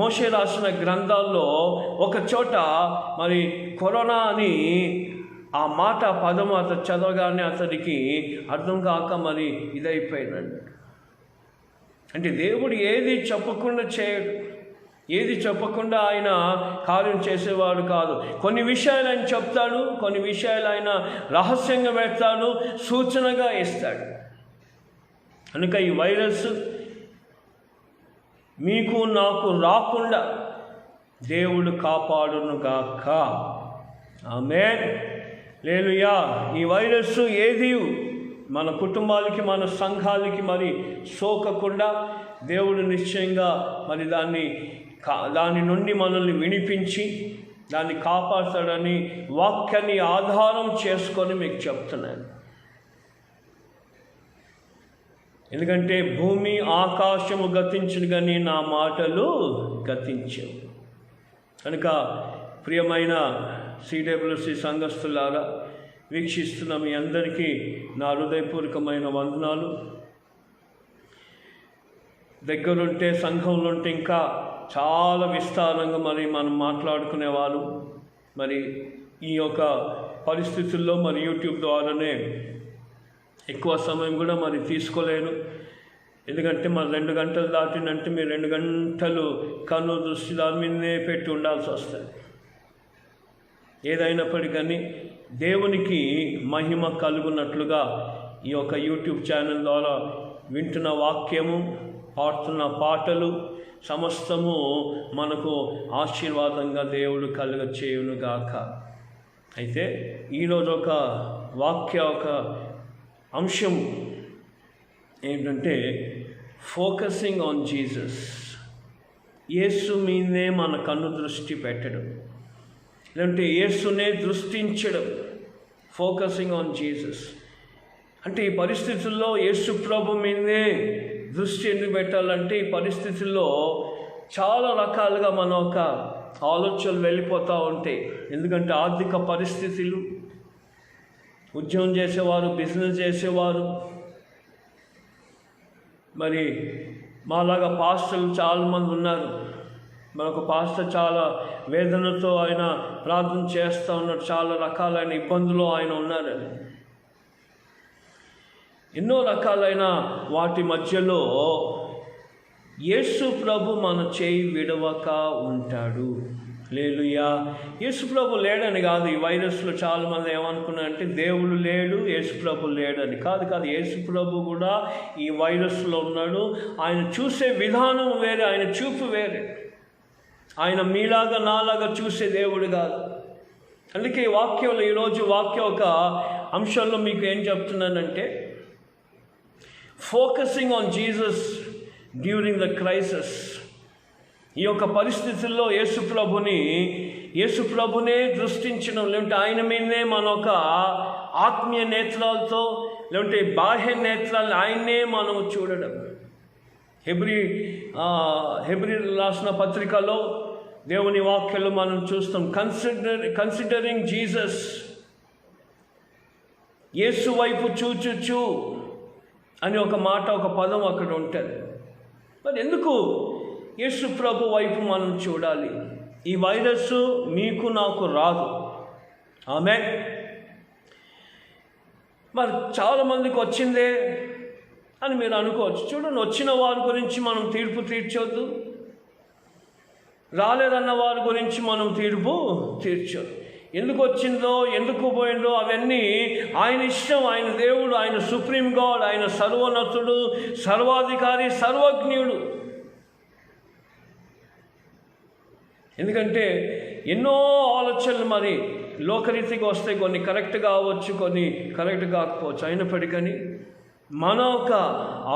Speaker 1: మోషే రాసిన గ్రంథాల్లో ఒక చోట మరి కరోనా అని ఆ మాట పదం అతను చదవగానే అతనికి అర్థం కాక మరి ఇదైపోయిందండి. అంటే దేవుడు ఏది చెప్పకుండా చేయడు, ఏది చెప్పకుండా ఆయన కార్యం చేసేవాడు కాదు. కొన్ని విషయాలు ఆయన చెప్తాడు, కొన్ని విషయాలు ఆయన రహస్యంగా పెడతాడు, సూచనగా ఇస్తాడు. కనుక ఈ వైరస్ మీకు నాకు రాకుండా దేవుడు కాపాడునుగాక. ఆమేన్. హల్లెలూయా. ఈ వైరస్ ఏది మన కుటుంబాలకి మన సంఘాలకి మరి సోకకుండా దేవుడు నిశ్చయంగా మరి దాని నుండి మనల్ని విడిపించి దాన్ని కాపాడతాడని వాక్యాన్ని ఆధారం చేసుకొని మీకు చెప్తున్నాను. ఎందుకంటే భూమి ఆకాశము గతించును కానీ నా మాటలు గతించవు. కనుక ప్రియమైన సిడబ్ల్యూసి సంఘస్థులారా, వీక్షిస్తున్న మీ అందరికీ నా హృదయపూర్వకమైన వందనాలు. దగ్గరుంటే సంఘంలో ఉంటే ఇంకా చాలా విస్తారంగా మరి మనం మాట్లాడుకునేవాళ్ళు. మరి ఈ యొక్క పరిస్థితుల్లో మరి యూట్యూబ్ ద్వారానే ఎక్కువ సమయం కూడా మరి తీసుకోలేను. ఎందుకంటే మరి 2 గంటలు దాటినంటే మీరు 2 గంటలు కన్ను దృష్టి దాని మీదనే పెట్టి ఉండాల్సి వస్తుంది. ఏదైనప్పటికీ దేవునికి మహిమ కలుగునట్లుగా ఈ యొక్క యూట్యూబ్ ఛానల్ ద్వారా వింటున్న వాక్యము, పాడుతున్న పాటలు సమస్తము మనకు ఆశీర్వాదంగా దేవుడు కలుగ చేయునుగాక. అయితే ఈరోజు ఒక అంశం ఏంటంటే ఫోకసింగ్ ఆన్ జీసస్. యేసు మీదే మన కన్ను దృష్టి పెట్టడం, లేదంటే యేసునే దృష్టించడం. ఫోకసింగ్ ఆన్ జీసస్ అంటే ఈ పరిస్థితుల్లో యేసు ప్రభు మీదే దృష్టి ఎందుకు పెట్టాలంటే ఈ పరిస్థితుల్లో చాలా రకాలుగా మన ఒక ఆలోచనలు వెళ్ళిపోతూ ఉంటాయి. ఎందుకంటే ఆర్థిక పరిస్థితులు, ఉద్యోగం చేసేవారు, బిజినెస్ చేసేవారు, మరి మాలాగా పాస్టర్లు చాలామంది ఉన్నారు. మనకు పాస్టర్ చాలా వేదనతో ఆయన ప్రార్థన చేస్తూ ఉన్నాడు, చాలా రకాలైన ఇబ్బందులు ఆయన ఉన్నారని. ఎన్నో రకాలైన వాటి మధ్యలో యేసు ప్రభు మన చేయి విడవక ఉంటాడు. హల్లెలూయా. యేసు ప్రభు లేడని కాదు. ఈ వైరస్లో చాలామంది ఏమనుకున్నారంటే దేవుడు లేడు, యేసు ప్రభు లేడని. కాదు, యేసు ప్రభు కూడా ఈ వైరస్లో ఉన్నాడు. ఆయన చూసే విధానం వేరే, ఆయన చూపు వేరే. ఆయన మీలాగా నాలాగా చూసే దేవుడు కాదు. అందుకే ఈ వాక్యంలో ఈరోజు ఒక అంశంలో మీకు ఏం చెప్తున్నానంటే, focusing on Jesus during the crisis. ఈ యొక్క పరిస్థితుల్లో యేసు ప్రభునే దృష్టించడం, లేదంటే ఆయన మీదనే మన ఒక ఆత్మీయ నేత్రాలతో, లేదంటే బాహ్య నేత్రాలు ఆయన్నే మనం చూడడం. హెబ్రీ రాసిన పత్రికలో దేవుని వాక్యాలు మనం చూస్తాం. కన్సిడరింగ్ జీసస్, యేసు వైపు చూచుచు అని ఒక మాట, ఒక పదం అక్కడ ఉంటుంది. మరి ఎందుకు యేసు ప్రభు వైపు మనం చూడాలి? ఈ వైరస్ మీకు నాకు రాదు. ఆమేన్. మరి చాలామందికి వచ్చిందే అని మీరు అనుకోవచ్చు. చూడండి, వచ్చిన వారి గురించి మనం తీర్పు తీర్చొద్దు, రాలేదన్న వారి గురించి మనం తీర్పు తీర్చొద్దు. ఎందుకు వచ్చిందో, ఎందుకు పోయిందో అవన్నీ ఆయన ఇష్టం. ఆయన దేవుడు, ఆయన సుప్రీం గాడ్, ఆయన సర్వోన్నతుడు, సర్వాధికారి, సర్వజ్ఞుడు. ఎందుకంటే ఎన్నో ఆలోచనలు మరి లోకరీతిగా వస్తాయి. కొన్ని కరెక్ట్ కావచ్చు, కొన్ని కరెక్ట్ కాకపోవచ్చు. అయినప్పటికీ మన ఒక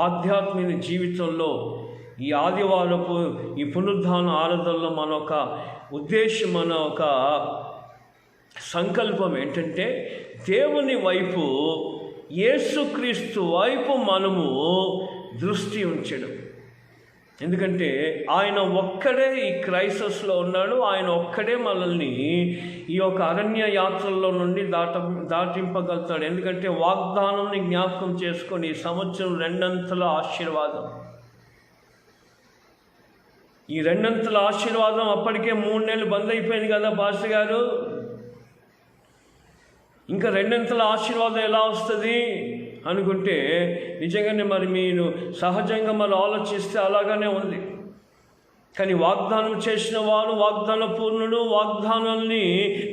Speaker 1: ఆధ్యాత్మిక జీవితంలో ఈ ఆదివారపు ఈ పునరుద్ధాన ఆరాధనలో మన ఒక ఉద్దేశం, మన ఒక సంకల్పం ఏంటంటే, దేవుని వైపు, యేసుక్రీస్తు వైపు మనము దృష్టి ఉంచడం. ఎందుకంటే ఆయన ఒక్కడే ఈ క్రైసిస్లో ఉన్నాడు. ఆయన ఒక్కడే మనల్ని ఈ యొక్క అరణ్య యాత్రల్లో నుండి దాటింపగలుగుతాడు. ఎందుకంటే వాగ్దానాన్ని జ్ఞాపకం చేసుకొని ఈ సంవత్సరం 2 అంతల ఆశీర్వాదం. ఈ 2 అంతల ఆశీర్వాదం అప్పటికే 3 నెలలు బంద్ అయిపోయింది కదా పాస్టర్ గారు. ఇంకా 2 అంతల ఆశీర్వాదం ఎలా వస్తుంది అనుకుంటే, నిజంగానే మరి మీరు సహజంగా మరి ఆలోచిస్తే అలాగానే ఉంది. కానీ వాగ్దానం చేసిన వాడు వాగ్దాన పూర్ణుడు, వాగ్దానాన్ని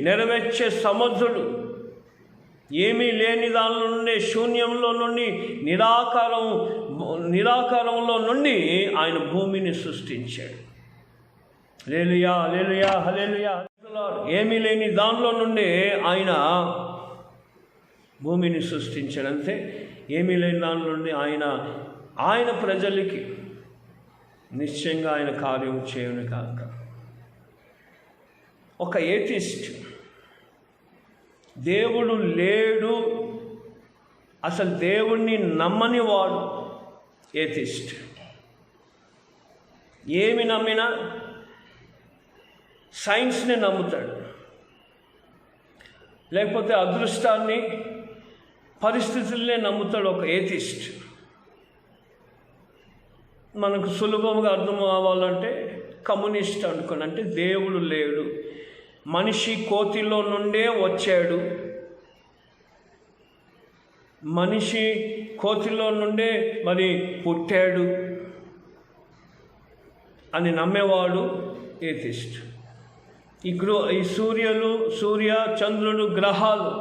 Speaker 1: నెరవేర్చే సమర్థుడు. ఏమీ లేని దానిలో నుండి, శూన్యంలో నుండి, నిరాకారంలో నుండి ఆయన భూమిని సృష్టించాడు. హల్లెలూయా, హల్లెలూయా, హల్లెలూయా. ఏమీ లేని దానిలో నుండి ఆయన భూమిని సృష్టించాడు. అంతే, ఏమీ లేని దానిలో నుండి ఆయన ప్రజలకి నిశ్చయంగా ఆయన కార్యం చేయను కాక. ఒక ఏథిస్ట్, దేవుడు లేడు, అసలు దేవుణ్ణి నమ్మని వాడు ఏథిస్ట్. ఏమి నమ్మినా సైన్స్ని నమ్ముతాడు, లేకపోతే అదృష్టాన్ని, పరిస్థితులనే నమ్ముతాడు ఒక ఏథిస్ట్. మనకు సులభంగా అర్థం కావాలంటే కమ్యూనిస్ట్ అనుకోండి. అంటే దేవుడు లేడు, మనిషి కోతిలో నుండే వచ్చాడు, మనిషి కోతిలో నుండే మరి పుట్టాడు అని నమ్మేవాడు ఏథిస్ట్. ఈ సూర్య చంద్రుడు గ్రహాలు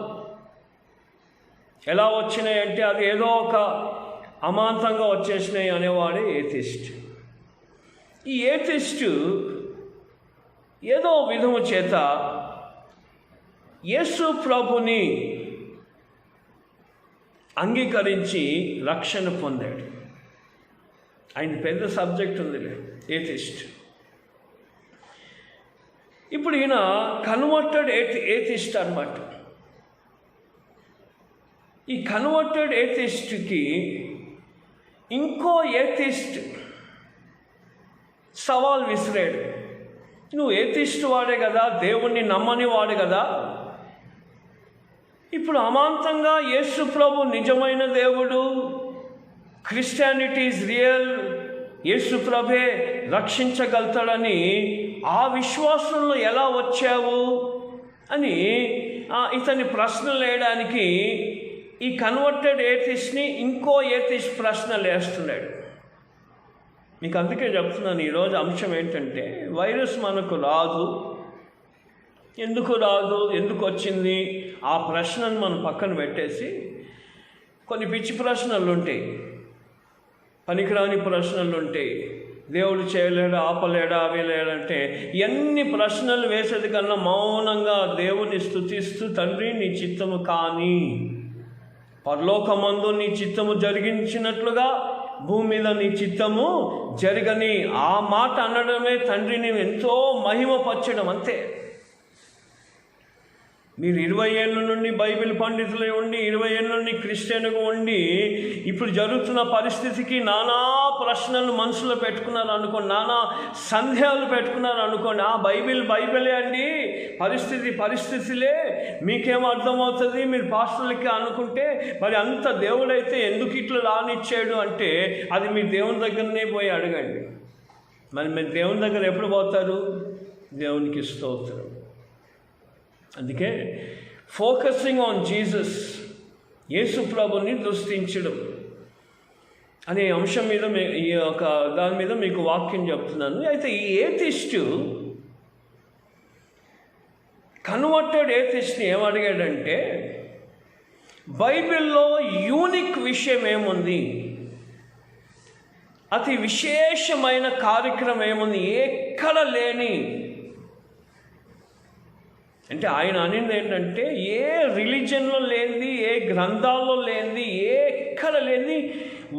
Speaker 1: ఎలా వచ్చినాయంటే అది ఏదో ఒక అమాంతంగా వచ్చేసినాయి అనేవాడే ఏథిస్ట్. ఈ ఏథిస్టు ఏదో విధము చేత యేసు ప్రభుని అంగీకరించి రక్షణ పొందాడు. ఆయన పెద్ద సబ్జెక్ట్ ఉందిలే, ఏథిస్ట్. ఇప్పుడు ఈయన కన్వర్టెడ్ ఏథిస్ట్ అన్నమాట. ఈ కన్వర్టెడ్ ఏథిస్ట్కి ఇంకో ఏథిస్ట్ సవాల్ విసిరాడు. నువ్వు ఏథిస్ట్ వాడే కదా, దేవుణ్ణి నమ్మని వాడు కదా, ఇప్పుడు అమాంతంగా యేసు ప్రభు నిజమైన దేవుడు, క్రిస్టియానిటీ ఈజ్ రియల్, యేసు ప్రభే రక్షించగలుగుతాడని ఆ విశ్వాసంలో ఎలా వచ్చావు అని ఇతని ప్రశ్నలు వేయడానికి ఈ కన్వర్టెడ్ ఏథిస్ట్ని ఇంకో ఏథిస్ట్ ప్రశ్నలు వేస్తున్నాడు. మీకు అందుకే చెప్తున్నాను, ఈరోజు అంశం ఏంటంటే వైరస్ మనకు రాదు, ఎందుకు రాదు, ఎందుకు వచ్చింది, ఆ ప్రశ్నను మనం పక్కన పెట్టేసి కొన్ని పిచ్చి ప్రశ్నలు ఉంటాయి, పనికిరాని ప్రశ్నలు ఉంటాయి. దేవుడు చేయలేడా, ఆపలేడా, అవి లేడంటే ఎన్ని ప్రశ్నలు వేసేది కన్నా మౌనంగా దేవుని స్తుతిస్తూ, తండ్రి నీ చిత్తము కానీ పరలోకమందు నీ చిత్తము జరిగించినట్లుగా భూమి మీద నీ చిత్తము జరగని, ఆ మాట అనడమే తండ్రిని ఎంతో మహిమపరచడం. అంతే. మీరు 20 ఏళ్ళ నుండి బైబిల్ పండితులై ఉండి, 20 ఏళ్ళ నుండి క్రిస్టియన్గా ఉండి, ఇప్పుడు జరుగుతున్న పరిస్థితికి నానా ప్రశ్నలు మనసులో పెట్టుకున్నారు అనుకోండి, నానా సందేహాలు పెట్టుకున్నారు అనుకోండి. బైబిలే అండి, పరిస్థితులే మీకేమో అర్థమవుతుంది, మీరు పాస్టర్లకి అనుకుంటే మరి అంత దేవుడైతే ఎందుకు ఇట్లా రానిచ్చాడు అంటే అది మీ దేవుని దగ్గరనే పోయి అడగండి. మరి మీరు దేవుని దగ్గర ఎప్పుడు పోతారు? దేవునికి స్తోత్రం. అందుకే ఫోకసింగ్ ఆన్ జీసస్, యేసు ప్రభుని దృష్టించడం అనే అంశం మీద దాని మీద మీకు వాక్యం చెప్తున్నాను. అయితే ఈ ఏథిస్టు కన్వర్టెడ్ ఏథిస్ట్ని ఏమడిగాడంటే, బైబిల్లో యూనిక్ విషయం ఏముంది, అతి విశేషమైన కార్యక్రమం ఏముంది, ఎక్కడ లేని అంటే ఆయన అనేది ఏంటంటే ఏ రిలీజన్లో లేనిది, ఏ గ్రంథాల్లో లేనిది, ఎక్కడ లేనిది,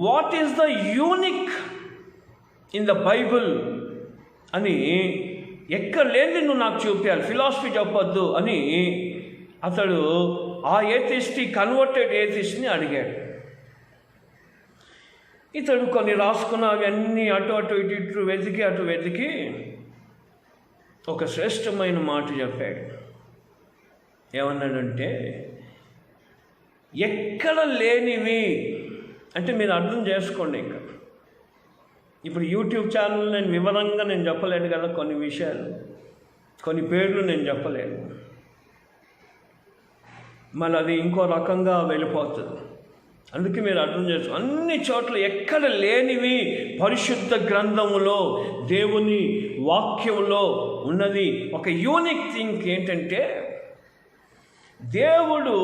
Speaker 1: what is the unique in the Bible అని ఎక్కడ లేనిది నువ్వు నాకు చూపించాలి, ఫిలాసఫీ చెప్పొద్దు అని అతడు ఆ కన్వర్టెడ్ ఏథిస్ట్ని అడిగాడు. ఇతడు కొన్ని రాసుకున్న అవన్నీ అటు ఇటు వెతికి ఒక శ్రేష్టమైన మాట చెప్పాడు. ఏమన్నాడంటే, ఎక్కడ లేనివి అంటే మీరు అర్థం చేసుకోండి. ఇప్పుడు యూట్యూబ్ ఛానల్ నేను వివరంగా చెప్పలేను కదా, కొన్ని విషయాలు, కొన్ని పేర్లు నేను చెప్పలేను, మళ్ళీ అది ఇంకో రకంగా వెళ్ళిపోతుంది. అందుకే మీరు అర్థం చేసుకో, అన్ని చోట్ల ఎక్కడ లేనివి పరిశుద్ధ గ్రంథములో, దేవుని వాక్యంలో ఉన్నది ఒక యూనిక్ థింగ్ ఏంటంటే, దేవుడు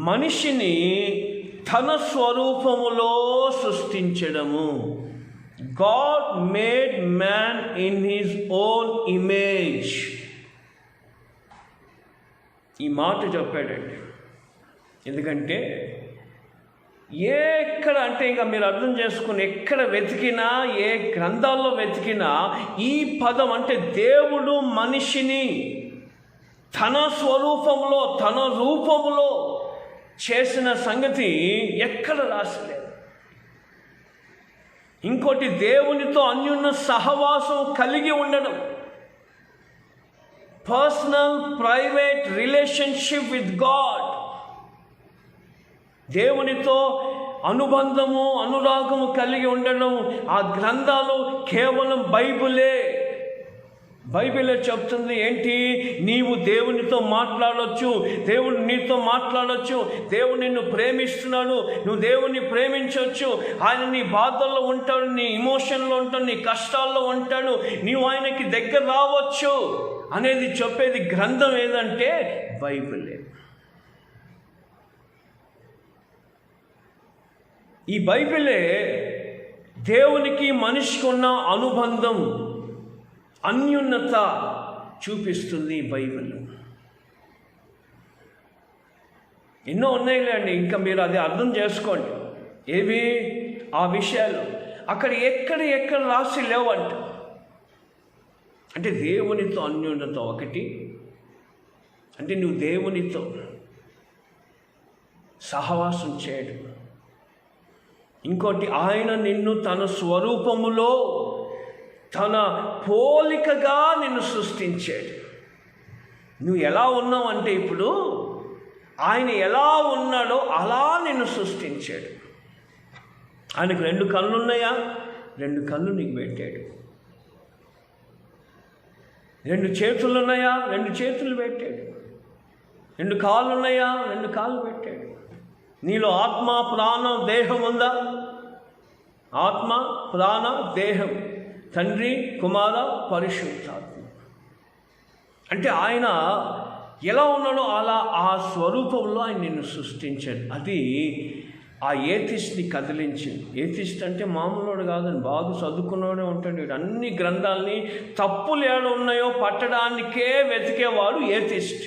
Speaker 1: మనిషిని తన స్వరూపములో సృష్టించడము. God made man in his own image. ఈ మాట చెప్పాడండి. ఎందుకంటే ఎక్కడ అంటే ఇంకా మీరు అర్థం చేసుకుని, ఎక్కడ వెతికినా, ఏ గ్రంథాల్లో వెతికినా ఈ పదం అంటే దేవుడు మనిషిని తన స్వరూపంలో, తన రూపంలో చేసిన సంగతి ఎక్కడ రాసలేదు. ఇంకోటి, దేవునితో అన్యోన్య సహవాసం కలిగి ఉండడం, personal private relationship with God. దేవునితో అనుబంధము, అనురాగము కలిగి ఉండడం. ఆ గ్రంథాలు కేవలం బైబిలే చెప్తుంది. ఏంటి? నీవు దేవునితో మాట్లాడవచ్చు, దేవుడు నీతో మాట్లాడవచ్చు, దేవుడు నిన్ను ప్రేమిస్తున్నాడు, నువ్వు దేవుని ప్రేమించవచ్చు, ఆయన నీ బాధల్లో ఉంటాడు, నీ ఇమోషన్లో ఉంటాడు, నీ కష్టాల్లో ఉంటాడు, నీవు ఆయనకి దగ్గర రావచ్చు అనేది చెప్పేది గ్రంథం ఏదంటే బైబిలే. ఈ బైబిలే దేవునికి మనిషికి ఉన్న అనుబంధం, అన్యోన్యత చూపిస్తుంది. బైబిల్ ఎన్నో ఉన్నాయిలేండి, ఇంకా మీరు అది అర్థం చేసుకోండి. ఏవి ఆ విషయాలు అక్కడ ఎక్కడ రాసి లేవంట. అంటే దేవునితో అన్యోన్యత ఒకటి, అంటే నువ్వు దేవునితో సహవాసం చేయడం. ఇంకోటి, ఆయన నిన్ను తన స్వరూపములో, తన పోలికగా నిన్ను సృష్టించాడు. నువ్వు ఎలా ఉన్నావు అంటే ఇప్పుడు ఆయన ఎలా ఉన్నాడో అలా నిన్ను సృష్టించాడు. ఆయనకు 2 కళ్ళు ఉన్నాయా? 2 కళ్ళు నీకు పెట్టాడు. 2 చేతులు ఉన్నాయా? 2 చేతులు పెట్టాడు. 2 కాళ్ళు ఉన్నాయా? 2 కాళ్ళు పెట్టాడు. నీలో ఆత్మ, ప్రాణం, దేహం ఉందా? ఆత్మ, ప్రాణ, దేహం, తండ్రి, కుమార, పరిశుద్ధాత్మ. అంటే ఆయన ఎలా ఉన్నాడో అలా ఆ స్వరూపంలో ఆయన నిన్ను సృష్టించాడు. అది ఆ ఏథిస్ట్ని కదిలించింది. ఏథిస్ట్ అంటే మామూలుడు కాదని, బాగా చదువుకున్నవాడే ఉంటాడు. వీడు అన్ని గ్రంథాలని తప్పులు ఏడ ఉన్నాయో పట్టడానికే వెతికేవాడు ఏథిస్ట్.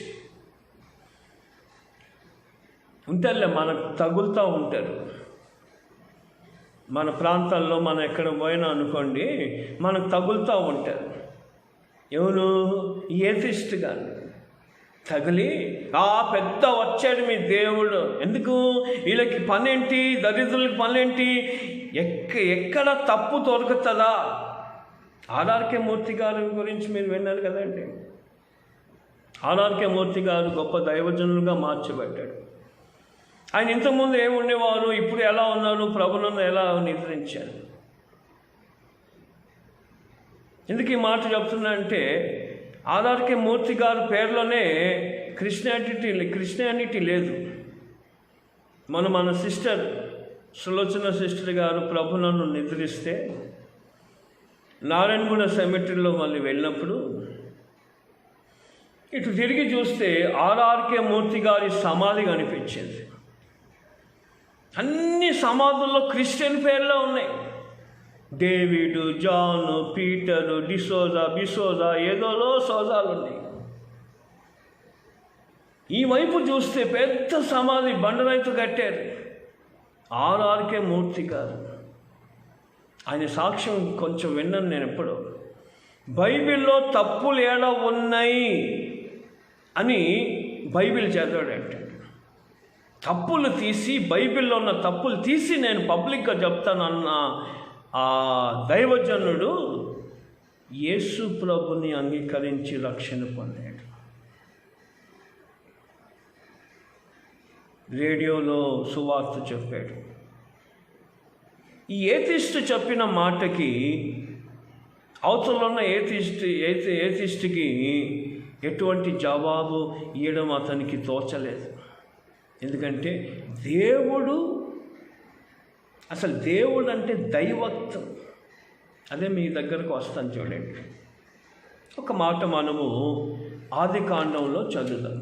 Speaker 1: ఉంటారులే, మనకు తగులుతూ ఉంటారు. మన ప్రాంతాల్లో మనం ఎక్కడ పోయినా అనుకోండి, మనకు తగులుతూ ఉంటారు. ఎవరు? ఏథిస్ట్ కానీ తగిలి, పెద్ద వచ్చాడు మీ దేవుడు. ఎందుకు? వీళ్ళకి పనేంటి? దరిద్రులకి పనేంటి? ఎక్కడ తప్పు దొరుకుతుందా? ఆర్ఆర్కే మూర్తి గారి గురించి మీరు విన్నారు కదండి. ఆర్ఆర్కే మూర్తి గారు గొప్ప దైవజనులుగా మార్చబడ్డాడు. ఆయన ఇంతకుముందు ఏముండేవారు, ఇప్పుడు ఎలా ఉన్నారు, ప్రభులను ఎలా నిద్రించారు. ఎందుకు ఈ మాట చెప్తున్నా అంటే, ఆర్ఆర్కే మూర్తి గారి పేర్లోనే క్రిస్టియానిటీ లేదు. మన సిస్టర్ సులోచన సిస్టర్ గారు ప్రభులను నిద్రిస్తే నారాయణగూడ సెమిటరీలో మళ్ళీ వెళ్ళినప్పుడు ఇటు తిరిగి చూస్తే ఆర్ఆర్కే మూర్తి గారి సమాధి కనిపించింది. అన్ని సమాధుల్లో క్రిస్టియన్ పేర్లే ఉన్నాయి. డేవిడ్, జాన్, పీటరు, డిసోజా, బిసోజా, ఏదోలో సోజాలు ఉన్నాయి. ఈ వైపు చూస్తే పెద్ద సమాధి బండరాయితో కట్టారు. ఆర్ఆర్కే మూర్తి గారు. ఆయన సాక్ష్యం కొంచెం విన్నాను నేను ఎప్పుడు. బైబిల్లో తప్పులు ఏడ ఉన్నాయి అని బైబిల్ చదివాడంటే, తప్పులు తీసి, బైబిల్లో ఉన్న తప్పులు తీసి నేను పబ్లిక్గా చెప్తానన్న ఆ దైవజనుడు యేసు ప్రభుని అంగీకరించి రక్షణ పొందాడు. రేడియోలో సువార్త చెప్పాడు. ఈ ఏథిస్ట్ చెప్పిన మాటకి అవతల ఉన్న ఏథిస్ట్కి ఎటువంటి జవాబు ఇవ్వడం అతనికి తోచలేదు. ఎందుకంటే అసలు దేవుడు అంటే దైవత్వం. అదే మీ దగ్గరకు వస్తాను చూడండి. ఒక మాట మనము ఆదికాండంలో చదువుదాం.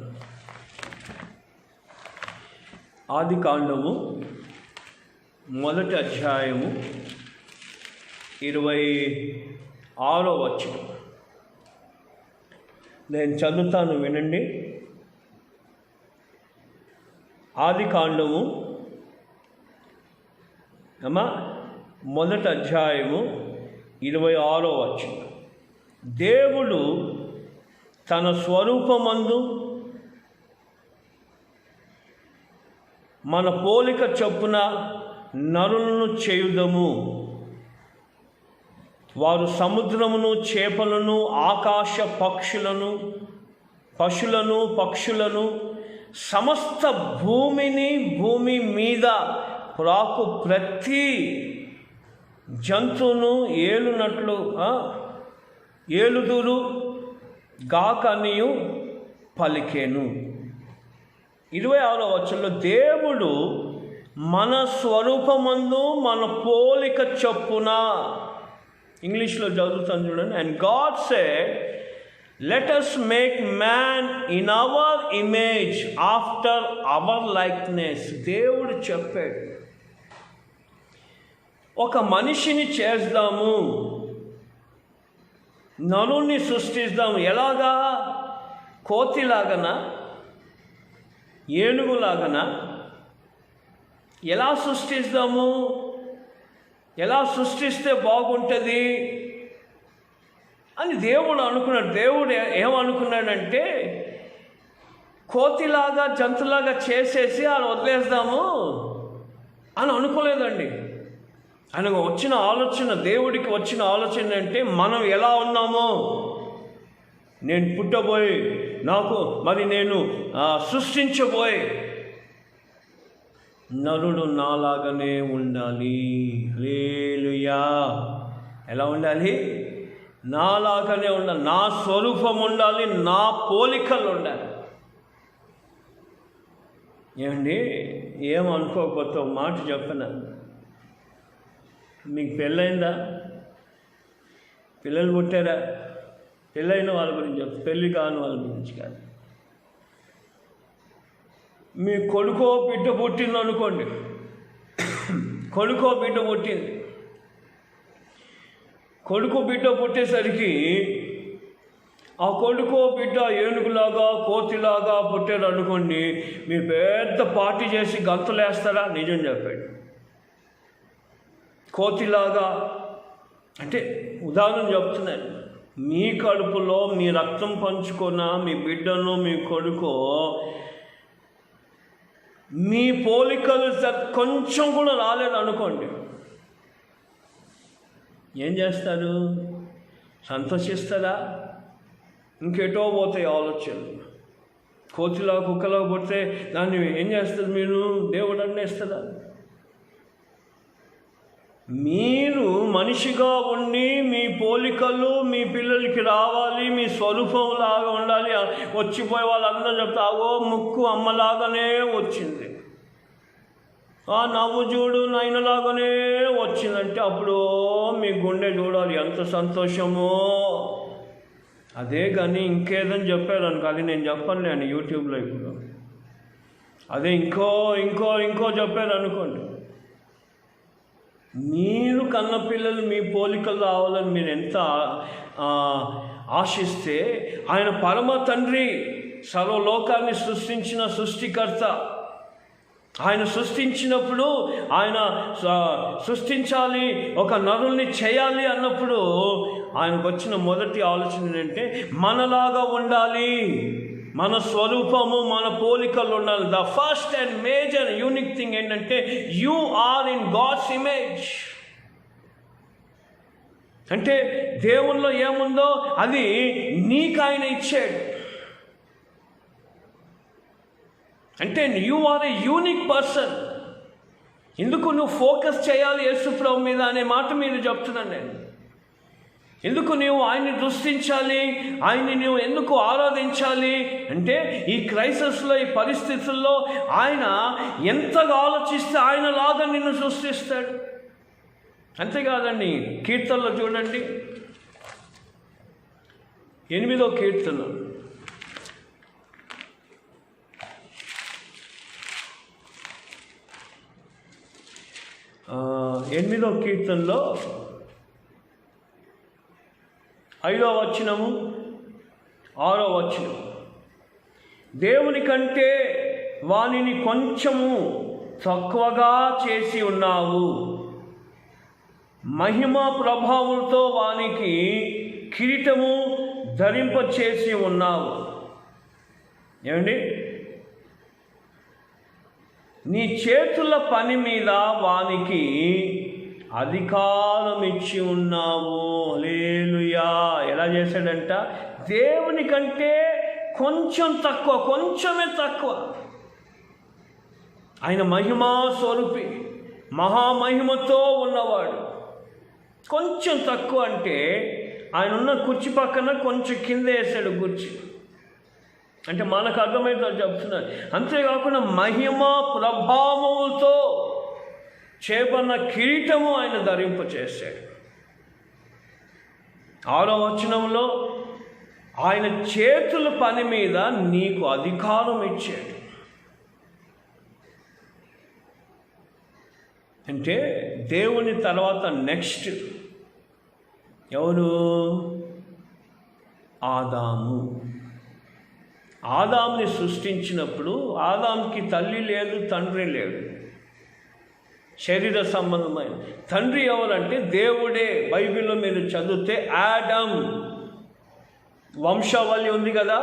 Speaker 1: ఆదికాండము 1వ అధ్యాయము 26వ వచనం నేను చదువుతాను, వినండి. ఆదికాండము 1వ అధ్యాయము 26వ వచనం. దేవుడు తన స్వరూపమందు మన పోలిక చొప్పున నరులను చేయుదము, వారు సముద్రమును, చేపలను, ఆకాశ పక్షులను, సమస్త భూమి మీద ప్రాకు ప్రతి జంతువును ఏలుదురు గాకనియు పలికేను. 26వ వచనంలో దేవుడు మన స్వరూపమందు మన పోలిక చొప్పున, ఇంగ్లీష్లో చదువుతాను చూడండి. And God said, let us make man in our image after our likeness. దేవుడు చెప్పాడు, ఒక మనిషిని చేద్దాము, నరుణ్ణి సృష్టిద్దాము. ఎలాగా? కోతిలాగనా? ఏనుగులాగనా? ఎలా సృష్టిస్తాము? ఎలా సృష్టిస్తే బాగుంటుంది అని దేవుడు అనుకున్నాడు. దేవుడు ఏమనుకున్నాడంటే, కోతిలాగా, జంతులాగా చేసేసి అలా వదిలేద్దాము అని అనుకోలేదండి. ఆయనకు వచ్చిన ఆలోచన, దేవుడికి వచ్చిన ఆలోచన అంటే, మనం ఎలా ఉన్నామో, నేను పుట్టబోయి నేను సృష్టించబోయే నరుడు నాలాగానే ఉండాలి. హల్లెలూయా. ఎలా ఉండాలి? నాలాగానే ఉండాలి, నా స్వరూపం ఉండాలి, నా పోలికలు ఉండాలి. ఏమండి, ఏమనుకోకపోతే ఒక మాట చెప్పనా? మీకు పెళ్ళైందా? పిల్లలు పుట్టారా? పెళ్ళైన వాళ్ళ గురించి చెప్తా, పెళ్ళి కాని వాళ్ళ గురించి కాదు. మీ కొడుకో బిడ్డ పుట్టింది అనుకోండి, కొడుకో బిడ్డ పుట్టింది. కొడుకు బిడ్డ పుట్టేసరికి ఆ కొడుకో బిడ్డ ఏనుగులాగా కోతిలాగా పుట్టాడు అనుకోండి, మీరు పెద్ద పార్టీ చేసి గంతులు వేస్తారా? నిజం చెప్పాడు. కోతిలాగా అంటే ఉదాహరణ చెప్తున్నాను. మీ కడుపులో మీ రక్తం పంచుకున్న మీ బిడ్డను, మీ కొడుకో మీ పోలికలు కొంచెం కూడా రాలేదు అనుకోండి, ఏం చేస్తారు? సంతోషిస్తారా? ఇంకెటో పోతాయి ఆలోచనలు. కోతిలా కుక్కలా పోతే దాన్ని ఏం చేస్తారు మీరు? దేవుడు అన్నేస్తారా? మీరు మనిషిగా ఉండి మీ పోలికలు మీ పిల్లలకి రావాలి, మీ స్వరూపంలాగా ఉండాలి. వచ్చిపోయే వాళ్ళందరూ చెప్తావో ముక్కు అమ్మలాగానే వచ్చింది, ఆ నవ్వు చూడు నాయనలాగానే వచ్చిందంటే అప్పుడు మీ గుండె చూడాలి ఎంత సంతోషమో. అదే కానీ ఇంకేదని చెప్పారు అనుకో, అది నేను చెప్పలేను యూట్యూబ్లో ఇప్పుడు. అదే ఇంకో ఇంకో ఇంకో చెప్పారు అనుకోండి, మీరు కన్న పిల్లలు మీ పోలికలు రావాలని మీరు ఎంత ఆశిస్తే, ఆయన పరమ తండ్రి, సర్వలోకాన్ని సృష్టించిన సృష్టికర్త, ఆయన సృష్టించినప్పుడు ఆయన సృష్టించాలి, ఒక నరుల్ని చేయాలి అన్నప్పుడు ఆయనకు వచ్చిన మొదటి ఆలోచన ఏంటంటే మనలాగా ఉండాలి, మన స్వరూపము మన పోలికలు ఉండాలి. The first and major unique thing ఏంటంటే you are in God's image. అంటే దేవుల్లో ఏముందో అది నీకు ఆయన ఇచ్చాడు. అంటే you are a unique person. ఎందుకు నువ్వు ఫోకస్ చేయాలి యేసు ప్రభు మీద అనే మాట మీరు చెప్తున్నాను నేను. ఎందుకు నీవు ఆయన్ని దృష్టించాలి, ఆయన్ని నువ్వు ఎందుకు ఆరాధించాలి అంటే ఈ క్రైసిస్లో, ఈ పరిస్థితుల్లో ఆయన ఎంతగా ఆలోచిస్తే ఆయనలాగా నిన్ను సృష్టిస్తాడు. అంతేకాదండి, కీర్తనలో చూడండి, 8వ కీర్తన, ఎనిమిదో కీర్తనలో 5వ వచనము 6వ వచనం, దేవుని కంటే వానిని కొంచెము తక్కువగా చేసి ఉన్నావు, మహిమ ప్రభావంతో వానికి కిరీటము ధరింపచేసి ఉన్నావు. ఏమండి, నీ చేతుల పని మీద వానికి అధికారం ఇచ్చి ఉన్నావు. హల్లెలూయా. ఎలా చేశాడంట? దేవుని కంటే కొంచెం తక్కువ, కొంచెమే తక్కువ. ఆయన మహిమా స్వరూపి, మహామహిమతో ఉన్నవాడు. కొంచెం తక్కువ అంటే ఆయన ఉన్న కుర్చీ పక్కన కొంచెం కింద వేసాడు కుర్చీ. అంటే మనకు అర్థమైందని చెప్తున్నారు. అంతేకాకుండా మహిమ ప్రభావములతో చేపన్న కిరీటము ఆయన ధరింపచేశాడు. 6వ వచనంలో ఆయన చేతుల పని మీద నీకు అధికారం ఇచ్చాడు. అంటే దేవుని తర్వాత నెక్స్ట్ ఎవరు? ఆదాము. ఆదాంని సృష్టించినప్పుడు ఆదాంకి తల్లి లేదు, తండ్రి లేడు, శరీర సంబంధమైన. తండ్రి ఎవరంటే దేవుడే. బైబిల్లో మీరు చదివితే ఆడమ్ వంశావళి ఉంది కదా,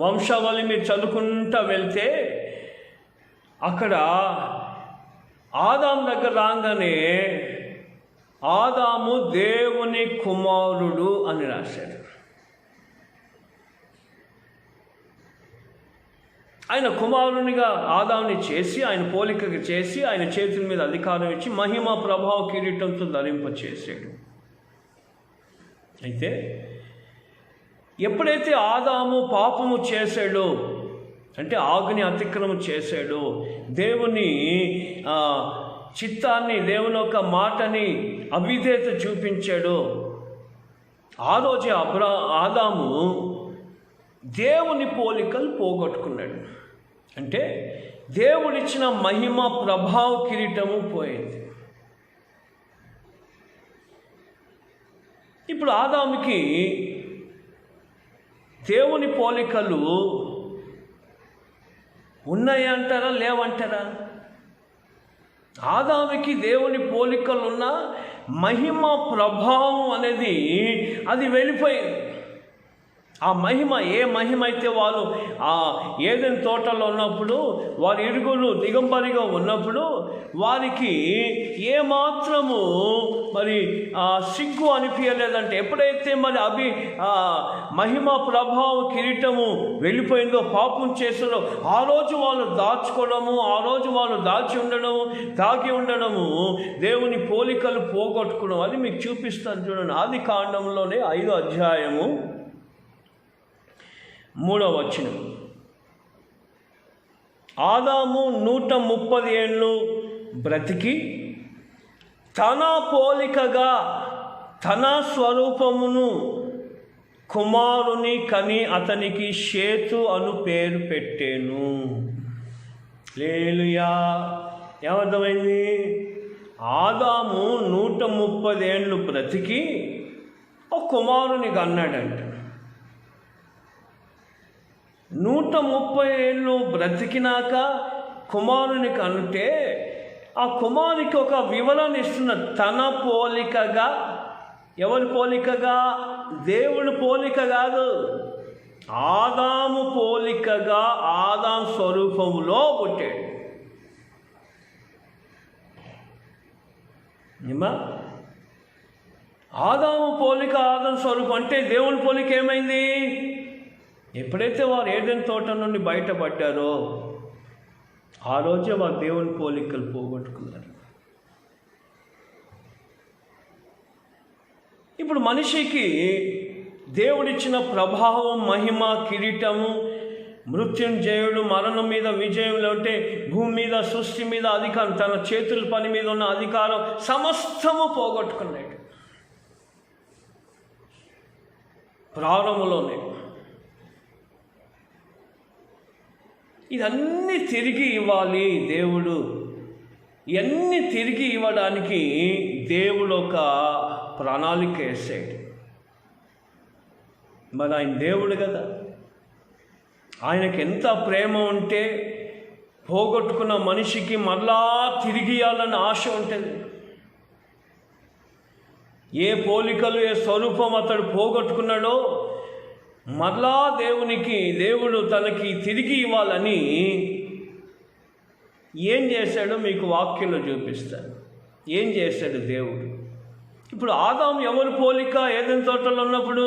Speaker 1: వంశావళి మీరు చదువుకుంటూ వెళ్తే అక్కడ ఆదాం దగ్గర రాగానే ఆదాము దేవుని కుమారుడు అని రాశాడు. ఆయన కుమారునిగా ఆదాముని చేసి, ఆయన పోలికకి చేసి, ఆయన చేతుల మీద అధికారం ఇచ్చి మహిమ ప్రభావ కిరీటంతో ధరింపచేసాడు. అయితే ఎప్పుడైతే ఆదాము పాపము చేశాడో, అంటే ఆజ్ఞ అతిక్రమం చేశాడో, దేవుని చిత్తాన్ని, దేవుని యొక్క మాటని అవిధేయత చూపించాడో, ఆ రోజే ఆదాము దేవుని పోలికలు పోగొట్టుకున్నాడు. అంటే దేవుడిచ్చిన మహిమ ప్రభావ కిరీటము పోయింది. ఇప్పుడు ఆదాముకి దేవుని పోలికలు ఉన్నాయంటారా, లేవంటారా? ఆదాముకి దేవుని పోలికలు ఉన్న మహిమ ప్రభావం అనేది అది వెళ్ళిపోయింది. ఆ మహిమ, ఏ మహిమ అయితే వాళ్ళు ఆ ఏదైనా తోటలో ఉన్నప్పుడు, వారి ఇరుగురు దిగంబరిగా ఉన్నప్పుడు వారికి ఏమాత్రము మరి సిగ్గు అనిపించలేదంటే, ఎప్పుడైతే మరి మహిమ ప్రభావ కిరీటము వెళ్ళిపోయిందో, పాపం చేస్తారో, ఆ రోజు వాళ్ళు దాచుకోవడము, ఆ రోజు వాళ్ళు దాచి ఉండడము, దాగి ఉండడము, దేవుని పోలికలు పోగొట్టుకోవడం, అది మీకు చూపిస్తాను చూడండి. ఆది కాండంలోనే 5వ అధ్యాయము 3వ వచనం. ఆదాము 130 ఏళ్ళు బ్రతికి తన పోలికగా తన స్వరూపమును కుమారుని కని అతనికి షేతు అను పేరు పెట్టాను. హల్లెలూయా. ఏమర్థమైంది? ఆదాము 130 ఏళ్ళు బ్రతికి ఒక కుమారుని కన్నాడంట. 130 ఏళ్ళు బ్రతికినాక కుమారుని కంటే ఆ కుమారునికి ఒక వివరణ ఇస్తున్న, తన పోలికగా. ఎవరి పోలికగా? దేవుని పోలిక కాదు, ఆదాము పోలికగా, ఆదాము స్వరూపంలో పుట్టాడు. ఆదాము పోలిక, ఆదాము స్వరూపం అంటే దేవుని పోలిక ఏమైంది? ఎప్పుడైతే వారు ఏదైనా తోట నుండి బయటపడ్డారో ఆ రోజే వారు దేవుని పోలికలు పోగొట్టుకున్నారు. ఇప్పుడు మనిషికి దేవుడిచ్చిన ప్రభావం, మహిమ, కిరీటము, మృత్యుంజయుడు, మరణం మీద విజయం, అంటే భూమి మీద, సృష్టి మీద అధికారం, తన చేతుల పని మీద ఉన్న అధికారం సమస్తము పోగొట్టుకున్నాడు ప్రారంభంలోనే. ఇదన్నీ తిరిగి ఇవ్వాలి దేవుడు. ఇవన్నీ తిరిగి ఇవ్వడానికి దేవుడు ఒక ప్రణాళిక వేసాడు. మరి ఆయన దేవుడు కదా, ఆయనకి ఎంత ప్రేమ ఉంటే పోగొట్టుకున్న మనిషికి మరలా తిరిగి ఇవ్వాలని ఆశ ఉంటుంది. ఏ పోలికలు, ఏ స్వరూపం అతడు పోగొట్టుకున్నాడో మరలా దేవుడు తనకి తిరిగి ఇవ్వాలని ఏం చేశాడో మీకు వాక్యంలో చూపిస్తాను. ఏం చేశాడు దేవుడు? ఇప్పుడు ఆదాము ఎవరి పోలిక? ఏదైనా తోటలో ఉన్నప్పుడు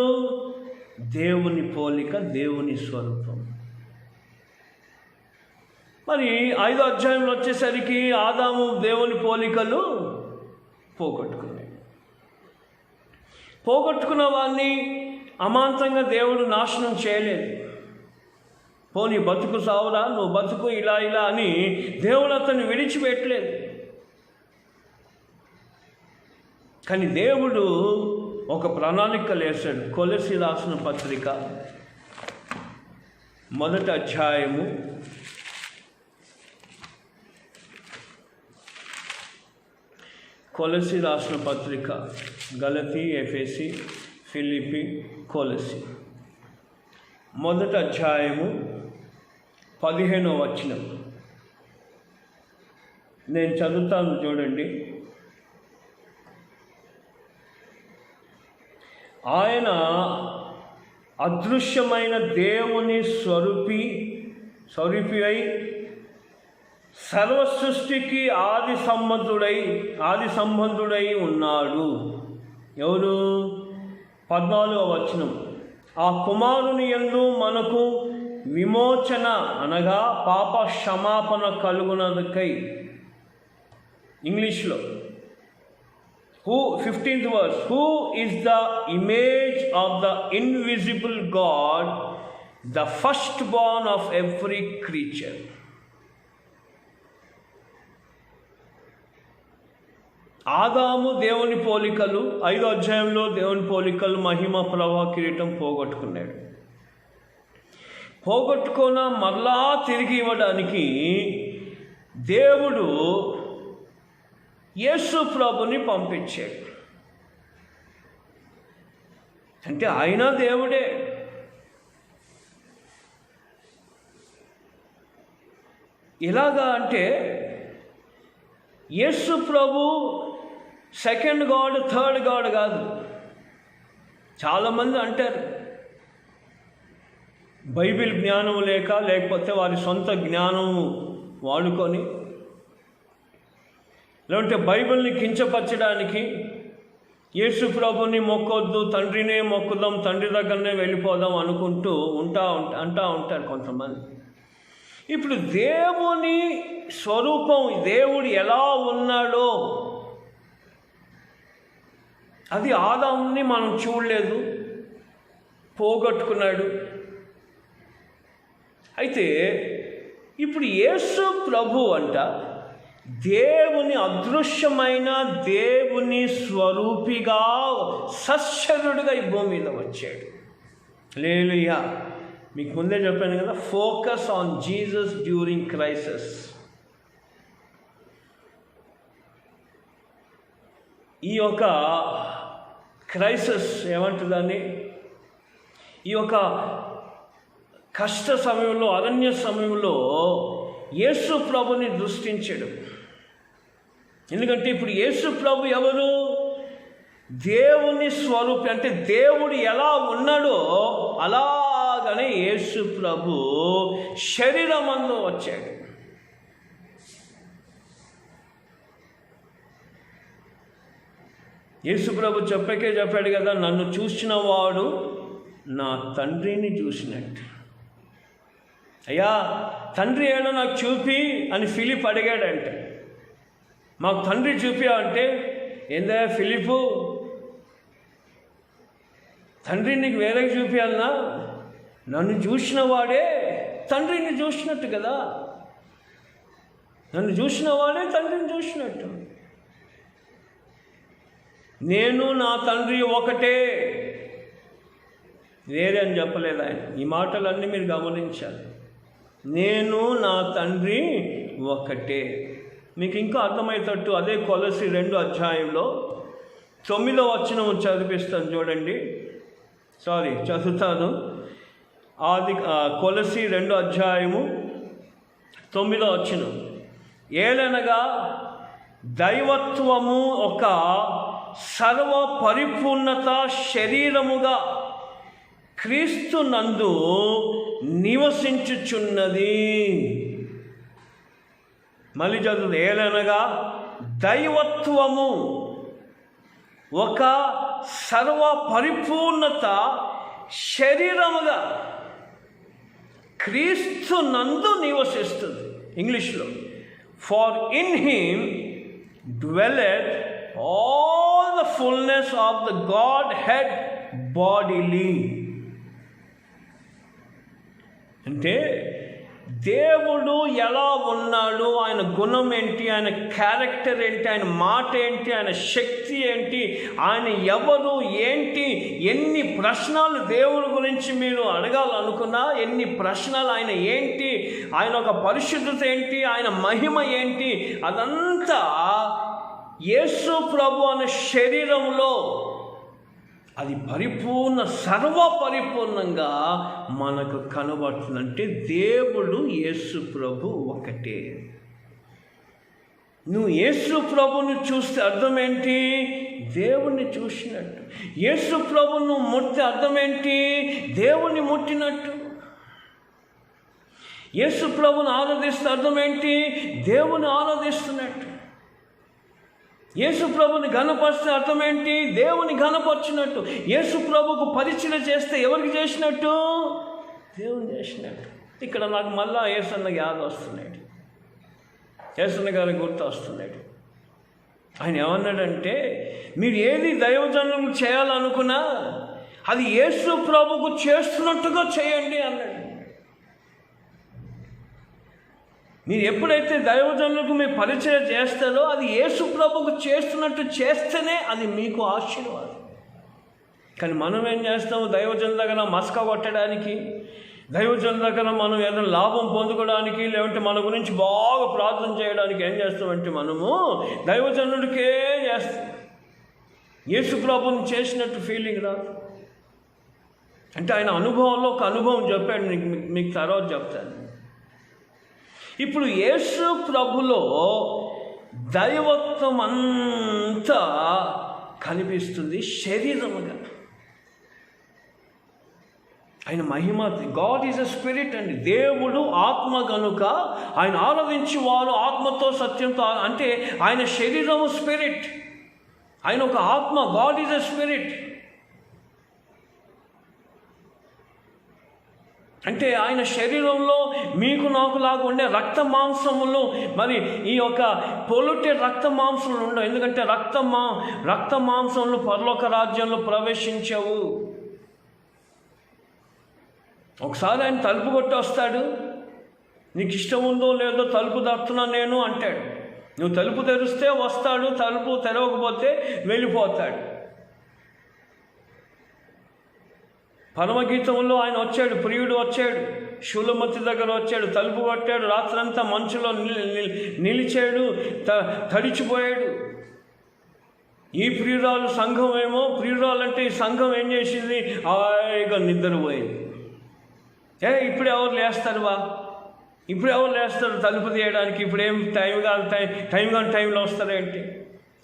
Speaker 1: దేవుని పోలిక, దేవుని స్వరూపం. మరి 5వ అధ్యాయంలో వచ్చేసరికి ఆదాము దేవుని పోలికలు పోగొట్టుకున్న వాడిని అమాంతంగా దేవుడు నాశనం చేయలేదు. పోనీ బతుకు సావురా, నువ్వు బతుకు ఇలా అని దేవుడు అతన్ని విడిచిపెట్టలేదు. కానీ దేవుడు ఒక ప్రణాళిక వేశాడు. కొలస్సీ రాసిన పత్రిక 1వ అధ్యాయము 1 ఎఫెసీ, ఫిలిప్పీ, కొలస్సీ 1వ అధ్యాయము 15వ వచనం నేను చదువుతాను చూడండి. ఆయన అదృశ్యమైన దేవుని స్వరూపి అయి సర్వ సృష్టికి ఆది సంబంధుడై ఉన్నాడు. ఎవరు? 14వ వచనం. ఆ కుమారుని యందు మనకు విమోచన, అనగా పాప క్షమాపణ కలుగునదకై. ఇంగ్లీష్లో 15th verse, who is the image of the invisible God, the firstborn of every creature. ఆదాము దేవుని పోలికలు, 5వ అధ్యాయంలో దేవుని పోలికలు, మహిమ, ప్రభావ, కిరీటం పోగొట్టుకున్నాడు. పోగొట్టుకున్న మరలా తిరిగి ఇవ్వడానికి దేవుడు యేసు ప్రభుని పంపించాడు. అంటే ఆయన దేవుడే. ఎలాగా అంటే యేసు ప్రభు సెకండ్ గాడ్, థర్డ్ గాడ్ కాదు. చాలామంది అంటారు బైబిల్ జ్ఞానం లేకపోతే వారి సొంత జ్ఞానం వాడుకొని, లేదంటే బైబిల్ని కించపరచడానికి యేసు ప్రభుని మొక్కొద్దు, తండ్రినే మొక్కుదాం, తండ్రి దగ్గరనే వెళ్ళిపోదాం అనుకుంటూ అంటూ ఉంటారు కొంతమంది. ఇప్పుడు దేవుని స్వరూపం, దేవుడు ఎలా ఉన్నాడో అది ఆదాముని మనం చూడలేదు, పోగొట్టుకున్నాడు. అయితే ఇప్పుడు యేసు ప్రభు అంట దేవుని అదృశ్యమైన దేవుని స్వరూపిగా సశరీరుడుగా ఈ భూమి మీద వచ్చాడు. హల్లెలూయా. మీకు ముందే చెప్పాను కదా, focus on Jesus during crisis. ఈ యొక్క క్రైసిస్ ఏమంటుందని, ఈ యొక్క కష్ట సమయంలో, అరణ్య సమయంలో యేసు ప్రభుని దృష్టించాడు. ఎందుకంటే ఇప్పుడు యేసు ప్రభు ఎవరు? దేవుని స్వరూపి. అంటే దేవుడు ఎలా ఉన్నాడో అలాగనే యేసు ప్రభు శరీరమందు వచ్చాడు. యేసు ప్రభు చెప్పాడు కదా, నన్ను చూసిన వాడు నా తండ్రిని చూసినట్టు. అయ్యా తండ్రి ఏడో నాకు చూపి అని ఫిలిప్ అడిగాడంటే, మాకు తండ్రి చూపి అంటే, ఏందా ఫిలిపు, తండ్రి నీకు వేరే చూపించాలన్నా? నన్ను చూసిన వాడే తండ్రిని చూసినట్టు కదా. నన్ను చూసిన వాడే తండ్రిని చూసినట్టు. నేను నా తండ్రి ఒకటే, వేరే అని చెప్పలేదు ఆయన. ఈ మాటలన్నీ మీరు గమనించాలి. నేను నా తండ్రి ఒకటే. మీకు ఇంకా అర్థమయ్యేటట్టు అదే కొలసి 2వ అధ్యాయంలో 9వ వచనం చదివిస్తాను చూడండి. చదువుతాను. కొలసి 2వ అధ్యాయము 9వ వచనం. ఏలనగా దైవత్వము ఒక సర్వ పరిపూర్ణత శరీరముగా క్రీస్తు నందు నివసించుచున్నది. మళ్ళీ చదువు. ఏలనగా దైవత్వము ఒక సర్వ పరిపూర్ణత శరీరముగా క్రీస్తు నందు నివసిస్తుంది. ఇంగ్లీష్లో, for in him dwelleth all the fullness of the Godhead bodily. అంటే దేవుడు ఎలా ఉన్నాడు, ఆయన గుణం ఏంటి, ఆయన క్యారెక్టర్ ఏంటి, ఆయన మాట ఏంటి, ఆయన శక్తి ఏంటి, ఆయన ఎవరు ఏంటి, ఎన్ని ప్రశ్నలు దేవుడి గురించి మీరు అడగాలనుకున్నా, ఎన్ని ప్రశ్నలు, ఆయన ఏంటి, ఆయన ఒక పరిశుద్ధత ఏంటి, ఆయన మహిమ ఏంటి, అదంతా యేసు ప్రభు అనే శరీరంలో అది పరిపూర్ణ, సర్వ పరిపూర్ణంగా మనకు కనబడుతుందంటే దేవుడు యేసు ప్రభు ఒకటే. నువ్వు యేసు ప్రభుని చూస్తే అర్థం ఏంటి? దేవుణ్ణి చూసినట్టు. యేసు ప్రభును ముట్టితే అర్థం ఏంటి? దేవుణ్ణి ముట్టినట్టు. యేసు ప్రభుని ఆరాధిస్తే అర్థం ఏంటి? దేవుని ఆరాధిస్తున్నట్టు. యేసు ప్రభుని ఘనపరిస్తే అర్థం ఏంటి? దేవుని ఘనపరిచినట్టు. యేసు ప్రభుకు పరిచయం చేస్తే ఎవరికి చేసినట్టు? దేవుని చేసినట్టు. ఇక్కడ నాకు మళ్ళా యేసన్న యాద వస్తున్నాడు, యేసన్న గారి గుర్తు వస్తున్నాడు. ఆయన ఏమన్నాడంటే, మీరు ఏది దైవజనులకు చేయాలనుకున్నా అది యేసు ప్రభుకు చేస్తున్నట్టుగా చేయండి అన్నాడు. మీరు ఎప్పుడైతే దైవజనులకు మీ పరిచయం చేస్తారో అది యేసు ప్రభుకు చేస్తున్నట్టు చేస్తేనే అది మీకు ఆశీర్వాదం. కానీ మనం ఏం చేస్తాము, దైవజనుల దగ్గర మస్క కొట్టడానికి, దైవజనుల దగ్గర మనం ఏదైనా లాభం పొందుకోవడానికి, లేదంటే మన గురించి బాగా ప్రార్థన చేయడానికి ఏం చేస్తామంటే మనము దైవజనుడికే చేస్తాం. యేసు ప్రభుని చేసినట్టు ఫీలింగ్ రాదు. అంటే ఆయన అనుభవంలో ఒక అనుభవం చెప్పాడు, మీకు తర్వాత చెప్తాను. ఇప్పుడు యేసు ప్రభులో దైవత్వం అంతా కనిపిస్తుంది శరీరముగా. ఆయన మహిమ, గాడ్ ఈజ్ అ స్పిరిట్ అండి. దేవుడు ఆత్మ కనుక ఆయన ఆరాధించి వారు ఆత్మతో సత్యంతో, అంటే ఆయన శరీరము స్పిరిట్, ఆయన ఒక ఆత్మ. గాడ్ ఈజ్ అ స్పిరిట్ అంటే ఆయన శరీరంలో మీకు నాకు లాగా ఉండే రక్త మాంసములు, మరి ఈ యొక్క పొల్యూటెడ్ రక్త మాంసములు ఉండవు. ఎందుకంటే రక్త మాంసములు పరలోక రాజ్యంలో ప్రవేశించవు. ఒకసారి ఆయన తలుపు కొట్టి వస్తాడు, నీకు ఇష్టం ఉందో లేదో తలుపు తడుతున్నా నేను అంటాడు. నువ్వు తలుపు తెరిస్తే వస్తాడు, తలుపు తెరవకపోతే వెళ్ళిపోతాడు. పరమగీతంలో ఆయన వచ్చాడు, ప్రియుడు వచ్చాడు, శూలమతి దగ్గర వచ్చాడు, తలుపు కొట్టాడు, రాత్రంతా మంచులో నిలిచాడు, తడిచిపోయాడు. ఈ ప్రియురాలు సంఘం ఏమో, ప్రియురాలు అంటే ఈ సంఘం ఏం చేసింది, హాయిగా నిద్రపోయింది. ఇప్పుడు ఎవరు లేస్తారు ఇప్పుడు ఎవరు లేస్తారు తలుపు తీయడానికి? ఇప్పుడు ఏం టైం కాని టైంలో వస్తారేంటి?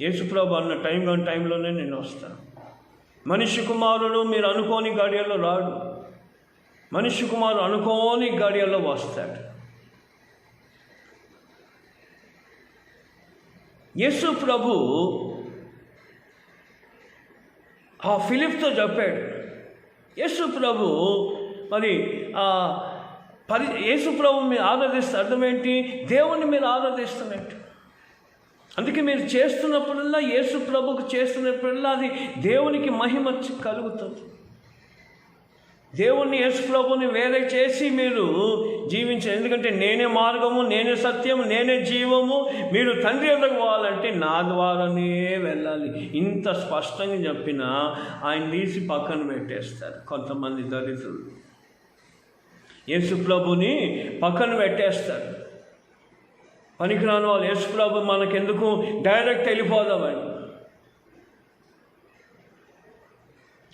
Speaker 1: యేసుప్రభు అన్న టైం కాని టైంలోనే నేను వస్తాను. మనిషి కుమారుడు మీరు అనుకోని గడియల్లో రాడు, మనిషి కుమారుడు అనుకోని గడియల్లో వస్తాడు. యేసు ప్రభు ఆ ఫిలిప్తో చెప్పాడు. యేసు ప్రభు మరి యేసు ప్రభు మీరు ఆరాధిస్తే అర్థం ఏంటి? దేవుణ్ణి మీరు ఆరాధిస్తున్నట్టు. అందుకే మీరు చేస్తున్నప్పుడల్లా, యేసు ప్రభుకు చేస్తున్నప్పుడల్లా అది దేవునికి మహిమ కలుగుతుంది. దేవుణ్ణి, యేసు ప్రభుని వేరే చేసి మీరు జీవించారు. ఎందుకంటే నేనే మార్గము, నేనే సత్యము, నేనే జీవము, మీరు తండ్రి ఎదుగు పోవాలంటే నా ద్వారానే వెళ్ళాలి. ఇంత స్పష్టంగా చెప్పినా ఆయన తీసి పక్కన పెట్టేస్తారు కొంతమంది దళితులు. యేసు ప్రభుని పక్కన పెట్టేస్తారు. పనికిరాని వాళ్ళు, యేసు ప్రభు మనకెందుకు, డైరెక్ట్ వెళ్ళిపోదామని.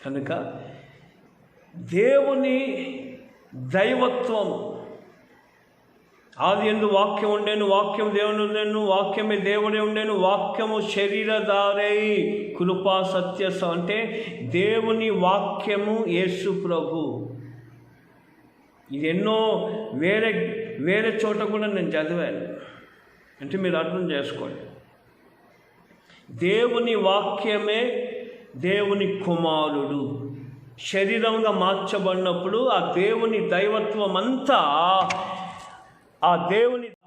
Speaker 1: కనుక దేవుని దైవత్వము, ఆది యందు వాక్యం ఉండేను, వాక్యం దేవుని ఉండేను, వాక్యమే దేవుడే ఉండేను, వాక్యము శరీరధారై కృపా సత్య, అంటే దేవుని వాక్యము యేసు ప్రభు. ఇది ఎన్నో వేరే చోట కూడా నేను చదివాను, అంటే మీరు అర్థం చేసుకోండి. దేవుని వాక్యమే దేవుని కుమారుడు శరీరంగా మార్చబడినప్పుడు ఆ దేవుని దైవత్వం అంతా, ఆ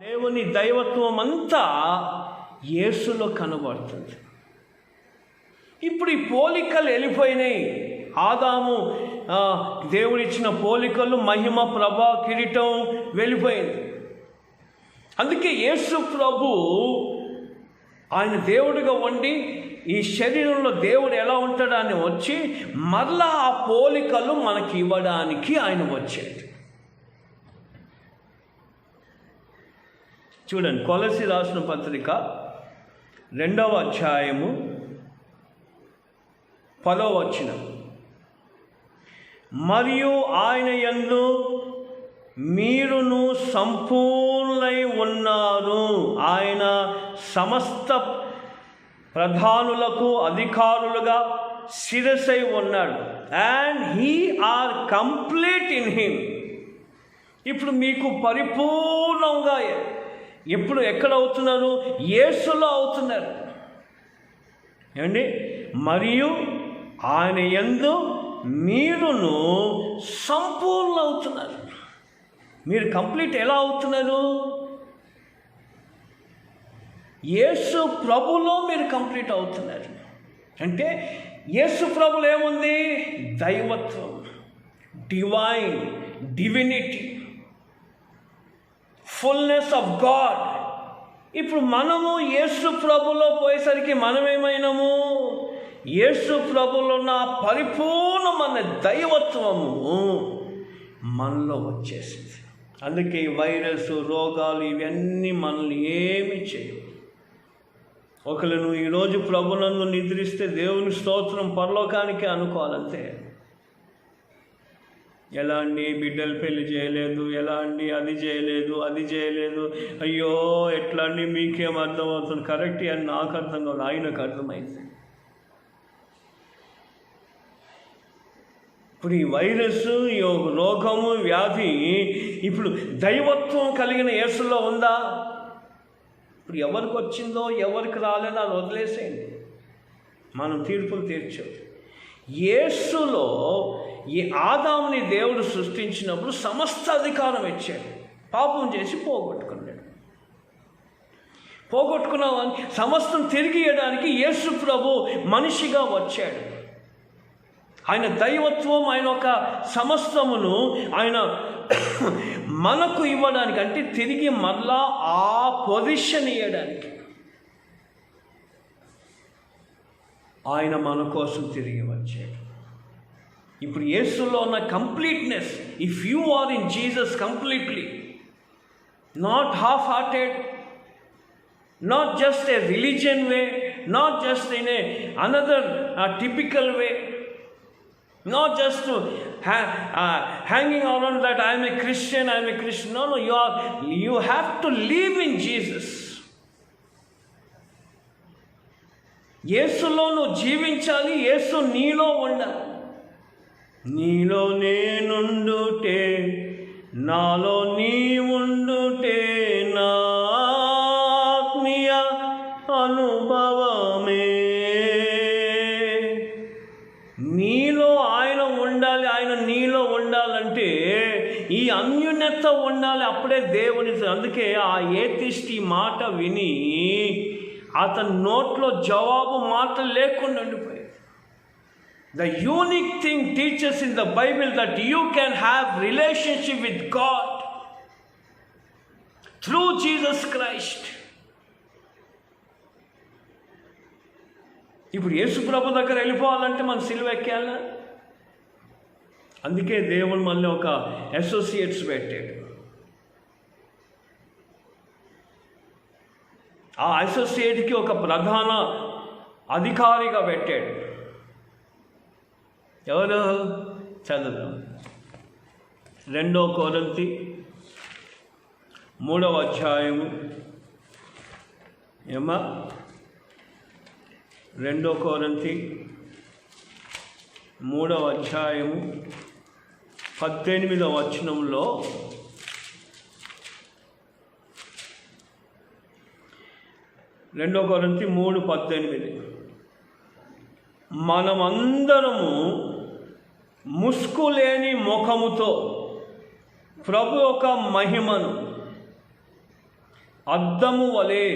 Speaker 1: దేవుని దైవత్వం అంతా యేసులో కనబడుతుంది. ఇప్పుడు ఈ పోలికలు వెళ్ళిపోయినాయి. ఆదాము దేవుడిచ్చిన పోలికలు, మహిమ, ప్రభా, కిరీటం వెళ్ళిపోయింది. అందుకే యేసు ప్రభు ఆయన దేవుడిగా ఉండి ఈ శరీరంలో దేవుడు ఎలా ఉంటాడో అని వచ్చి మరలా ఆ పోలికలు మనకి ఇవ్వడానికి ఆయన వచ్చాడు. చూడండి, కొలస్సీ రాసిన పత్రిక 2వ అధ్యాయము 10వ వచనం. మరియు ఆయన యందు మీరును సంపూర్ణై ఉన్నారు. ఆయన సమస్త ప్రధానులకు అధికారులుగా శిరసై ఉన్నాడు. And he or complete in him. ఇప్పుడు మీకు పరిపూర్ణంగా ఎక్కడ అవుతున్నారు? యేసులో అవుతున్నారు. ఏమండి? మరియు ఆయన యందు మీరును సంపూర్ణ అవుతున్నారు. మీరు కంప్లీట్ ఎలా అవుతున్నారు? యేసు ప్రభులో మీరు కంప్లీట్ అవుతున్నారు. అంటే యేసు ప్రభులో ఏముంది? దైవత్వం, divine, divinity, fullness of God. ఇప్పుడు మనము యేసు ప్రభులో పోయేసరికి మనమేమైనాము? యేసు ప్రభులో ఉన్న పరిపూర్ణమైన దైవత్వము మనలో వచ్చేసింది. అందుకే వైరస్, రోగాలు ఇవన్నీ మనల్ని ఏమి చేయవు. ఒకవేళ నువ్వు ఈరోజు ప్రభునందు నిద్రిస్తే దేవుని స్తోత్రం, పరలోకానికి అనుకోవాలంతే. ఎలా అండి బిడ్డలు పెళ్లి చేయలేదు, ఎలా అండి అది చేయలేదు, అయ్యో ఎట్లా అండి మీకేం అర్థమవుతుంది? కరెక్ట్ అని నాకు అర్థం కాదు, ఆయనకు అర్థమైంది. ఇప్పుడు ఈ వైరస్, ఈ రోగము, వ్యాధి ఇప్పుడు దైవత్వం కలిగిన యేసులో ఉందా? ఇప్పుడు ఎవరికి వచ్చిందో ఎవరికి రాలేదో అది వదిలేసేయండి, మనం తీర్పులు తీర్చాం. యేసులో ఈ ఆదాముని దేవుడు సృష్టించినప్పుడు సమస్త అధికారం ఇచ్చాడు. పాపం చేసి పోగొట్టుకున్నామని సమస్తం తిరిగి ఇవ్వడానికి యేసు ప్రభు మనిషిగా వచ్చాడు. ఆయన దైవత్వం, ఆయన ఒక సమస్తమును ఆయన మనకు ఇవ్వడానికి, అంటే తిరిగి మరలా ఆ పొజిషన్ ఇవ్వడానికి ఆయన మన కోసం తిరిగి వచ్చాడు. ఇప్పుడు యేసులో ఉన్న completeness, if you are in Jesus completely, not half hearted, not just a religion way, not just in another typical way, not just to hanging around that I am a Christian. No, you have to live in Jesus. యేసులో నువ్వు జీవించాలి, యేసు నీలో ఉండాలి. నీలో నేనుండుటే, నాలో నీ ఉండుటే నా అనుభవమే. నీలో ఆయన ఉండాలి, ఆయన నీలో ఉండాలంటే ఈ అన్యోన్యత ఉండాలి, అప్పుడే దేవుని. అందుకే ఆ ఏథిస్ట్ ఈ మాట విని అతని నోట్లో జవాబు మాట లేకుండా ఉండిపోయాడు. The unique thing teaches in the Bible that you can have relationship with God through Jesus Christ. ఇప్పుడు యేసు ప్రభు దగ్గర వెళ్ళిపోవాలంటే మనం సిలువ ఎక్కాలా? అందుకే దేవుడు మళ్ళీ ఒక అసోసియేట్స్ పెట్టాడు. ఆ అసోసియేట్కి ఒక ప్రధాన అధికారిగా పెట్టాడు. ఎవరు? చదువు 2 కొరింథీ 3వ అధ్యాయము. ఏమా? 2 కొరింథీ 3వ అధ్యాయము 18వ వచనంలో, కొరింథీ 3:18, మనమందరము ముసుకులేని ముఖముతో ప్రభు యొక్క మహిమను అద్దము వలె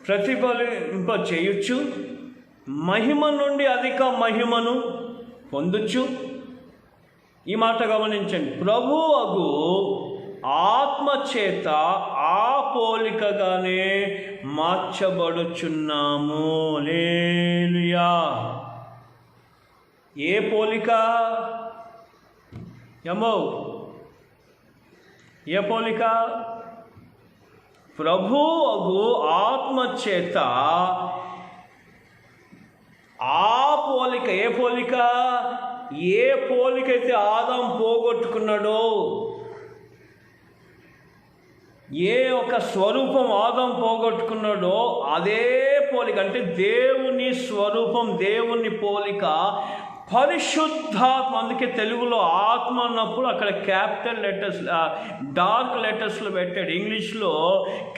Speaker 1: ప్రతిఫలింప చేయొచ్చు, మహిమ నుండి అధిక మహిమను పొందొచ్చు. ఈ మాట గమనించండి. ప్రభువగు ఆత్మ చేత ఆ పోలికగానే మార్చబడుచున్నాము. హల్లెలూయా. ఏ పోలిక? ఏ పోలిక? ప్రభువగు ఆత్మ చేత ఆ పోలిక. ఏ పోలిక? ఏ పోలికైతే ఆదాము పోగొట్టుకున్నాడో, ఏ ఒక స్వరూపం ఆదాము పోగొట్టుకున్నాడో అదే పోలిక, అంటే దేవుని స్వరూపం, దేవుని పోలిక పరిశుద్ధాత్మ. అందుకే తెలుగులో ఆత్మ అన్నప్పుడు అక్కడ క్యాపిటల్ లెటర్స్, డార్క్ లెటర్స్లో పెట్టాడు. ఇంగ్లీష్లో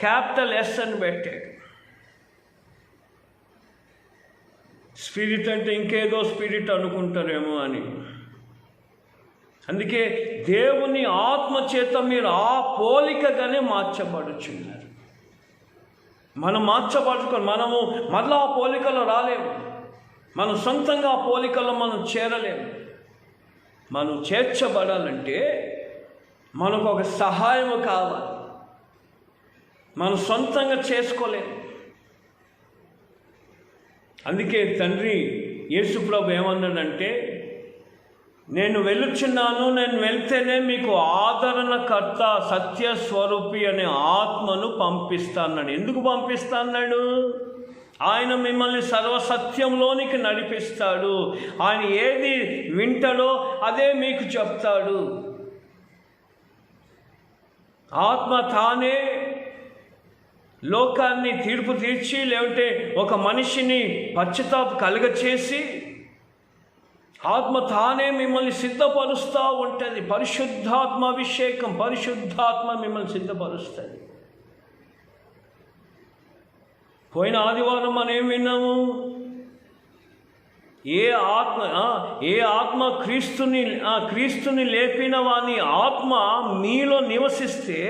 Speaker 1: క్యాపిటల్ ఎస్ అని పెట్టాడు. స్పిరిట్ అంటే ఇంకేదో స్పిరిట్ అనుకుంటారేమో అని. అందుకే దేవుని ఆత్మ చేత మీరు ఆ పోలికగానే మార్చబడుచున్నారు. మనం మార్చబడుకొని మనము మళ్ళా ఆ పోలికలో రాలేము. మనం సొంతంగా ఆ పోలికలో మనం చేరలేము. మనం చేర్చబడాలంటే మనకు ఒక సహాయం కావాలి. మనం సొంతంగా చేసుకోలేము. అందుకే తండ్రి యేసుప్రభు ఏమన్నాడంటే, నేను వెళుచున్నాను, నేను వెళ్తేనే మీకు ఆదరణకర్త సత్యస్వరూపి అనే ఆత్మను పంపిస్తాన్నాడు. ఎందుకు పంపిస్తాన్నాడు? ఆయన మిమ్మల్ని సర్వసత్యంలోనికి నడిపిస్తాడు. ఆయన ఏది వింటాడో అదే మీకు చెప్తాడు. ఆత్మ తానే లోకాన్ని తీర్పు తీర్చి, లేదంటే ఒక మనిషిని పశ్చాత్తాపం కలుగచేసి, ఆత్మ తానే మిమ్మల్ని సిద్ధపరుస్తూ ఉంటుంది. పరిశుద్ధాత్మ అభిషేకం, పరిశుద్ధాత్మ మిమ్మల్ని సిద్ధపరుస్తుంది. పోయిన ఆదివారం మనం ఏం విన్నాము? ఏ ఆత్మ క్రీస్తుని లేపిన వాని ఆత్మ మీలో నివసిస్తే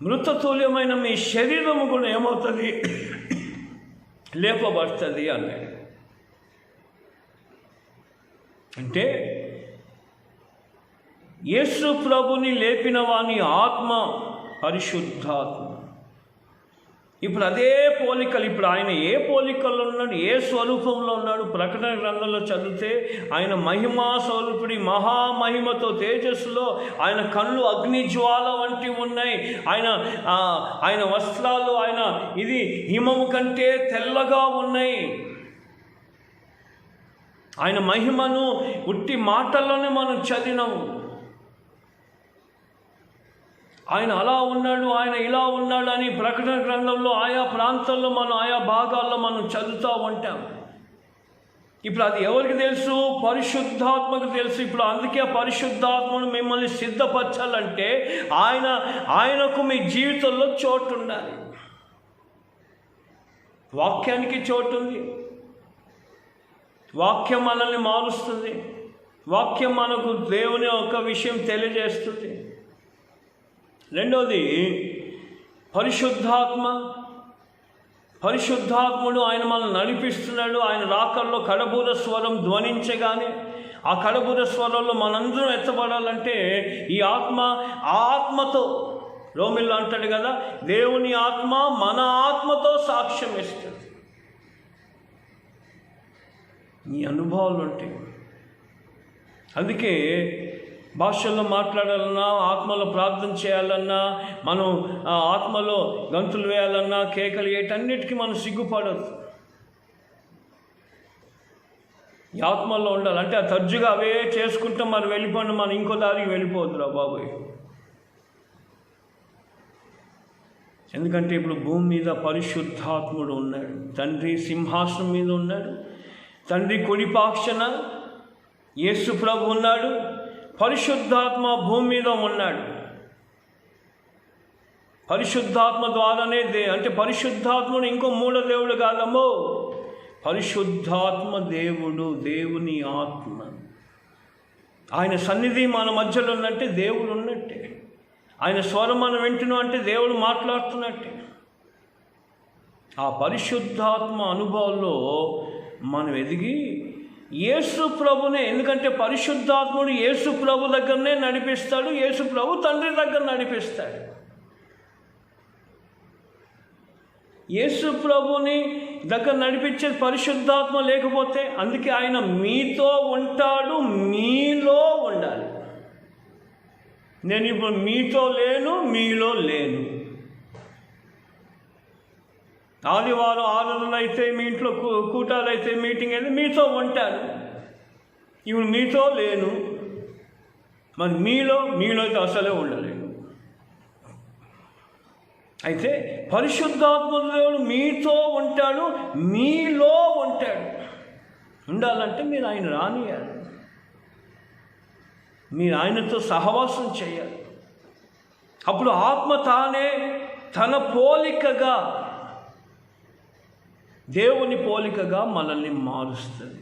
Speaker 1: మృతతుల్యమైన మీ శరీరము కూడా ఏమవుతుంది? లేపబడుతుంది అన్నాడు. అంటే యేసు ప్రభుని లేపిన వాని ఆత్మ పరిశుద్ధాత్మ. ఇప్పుడు అదే పోలికలు, ఇప్పుడు ఆయన ఏ పోలికల్లో ఉన్నాడు, ఏ స్వరూపంలో ఉన్నాడు? ప్రకటన గ్రంథంలో చదివితే ఆయన మహిమా స్వరూపుడి, మహామహిమతో తేజస్సులో, ఆయన కళ్ళు అగ్నిజ్వాల వంటివి ఉన్నాయి. ఆయన వస్త్రాలు ఇది హిమము కంటే తెల్లగా ఉన్నాయి. ఆయన మహిమను ఉట్టి మాటల్లోనే మనం చదివినాము. ఆయన అలా ఉన్నాడు, ఆయన ఇలా ఉన్నాడు అని ప్రకటన గ్రంథంలో ఆయా ప్రాంతాల్లో మనం ఆయా భాగాల్లో మనం చదువుతూ ఉంటాం. ఇప్పుడు అది ఎవరికి తెలుసు? పరిశుద్ధాత్మకు తెలుసు. ఇప్పుడు అందుకే పరిశుద్ధాత్మను మిమ్మల్ని సిద్ధపరచాలంటే ఆయనకు మీ జీవితంలో చోటు ఉండాలి. వాక్యానికి చోటు ఉంది. వాక్యం మనల్ని మారుస్తుంది. వాక్యం మనకు దేవుని ఒక విషయం తెలియజేస్తుంది. రెండోది పరిశుద్ధాత్ముడు ఆయన మనల్ని నడిపిస్తున్నాడు. ఆయన రాకల్లో కడబూర స్వరం ధ్వనించగానే ఆ కడబూర స్వరంలో మనందరం ఎత్తబడాలంటే ఈ ఆత్మతో, రోమిల్లో అంటాడు కదా, దేవుని ఆత్మ మన ఆత్మతో సాక్ష్యం ఇస్తుంది. ఈ అనుభవాలు ఉంటాయి. అందుకే భాషల్లో మాట్లాడాలన్నా, ఆత్మలో ప్రార్థన చేయాలన్నా, మనం ఆత్మలో గంతులు వేయాలన్నా, కేకలు వేయటన్నిటికీ మనం సిగ్గుపడదు. ఈ ఆత్మలో ఉండాలి. అంటే ఆ తరచుగా అవే చేసుకుంటాం, మరి వెళ్ళిపోండి, మనం ఇంకో దారికి వెళ్ళిపోవద్దురా బాబోయ్. ఎందుకంటే ఇప్పుడు భూమి మీద పరిశుద్ధాత్ముడు ఉన్నాడు. తండ్రి సింహాసనం మీద ఉన్నాడు. తండ్రి కుడిపాక్షన యేసు ప్రభు ఉన్నాడు. పరిశుద్ధాత్మ భూమి మీద ఉన్నాడు. పరిశుద్ధాత్మ ద్వారానే అంటే పరిశుద్ధాత్ముడు ఇంకో మూడో దేవుడు కాదమ్మో. పరిశుద్ధాత్మ దేవుడు, దేవుని ఆత్మ. ఆయన సన్నిధి మన మధ్యలో ఉన్నట్టే దేవుడు ఉన్నట్టే. ఆయన స్వరం మనం వింటున్నాం అంటే దేవుడు మాట్లాడుతున్నట్టే. ఆ పరిశుద్ధాత్మ అనుభవంలో మనం ఎదిగి యేసు ప్రభునే, ఎందుకంటే పరిశుద్ధాత్ముడు యేసు ప్రభు దగ్గరనే నడిపిస్తాడు. యేసు ప్రభు తండ్రి దగ్గర నడిపిస్తాడు. యేసు ప్రభుని దగ్గర నడిపించే పరిశుద్ధాత్మ లేకపోతే, అందుకే ఆయన మీతో ఉంటాడు, మీలో ఉండాలి. నేను ఇప్పుడు మీతో లేను, మీలో లేను. ఆదివారం ఆరాధనలు అయితే, మీ ఇంట్లో కూటాలు అయితే, మీటింగ్ అయితే మీతో ఉంటాను. ఇప్పుడు మీతో లేను. మరి మీలో అయితే అసలే ఉండలేను. అయితే పరిశుద్ధాత్మ దేవుడు మీతో ఉంటాడు, మీలో ఉంటాడు. ఉండాలంటే మీరు ఆయన రానియాలి. మీరు ఆయనతో సహవాసం చేయాలి. అప్పుడు ఆత్మ తానే తన పోలికగా, దేవుని పోలికగా మనల్ని మారుస్తుంది.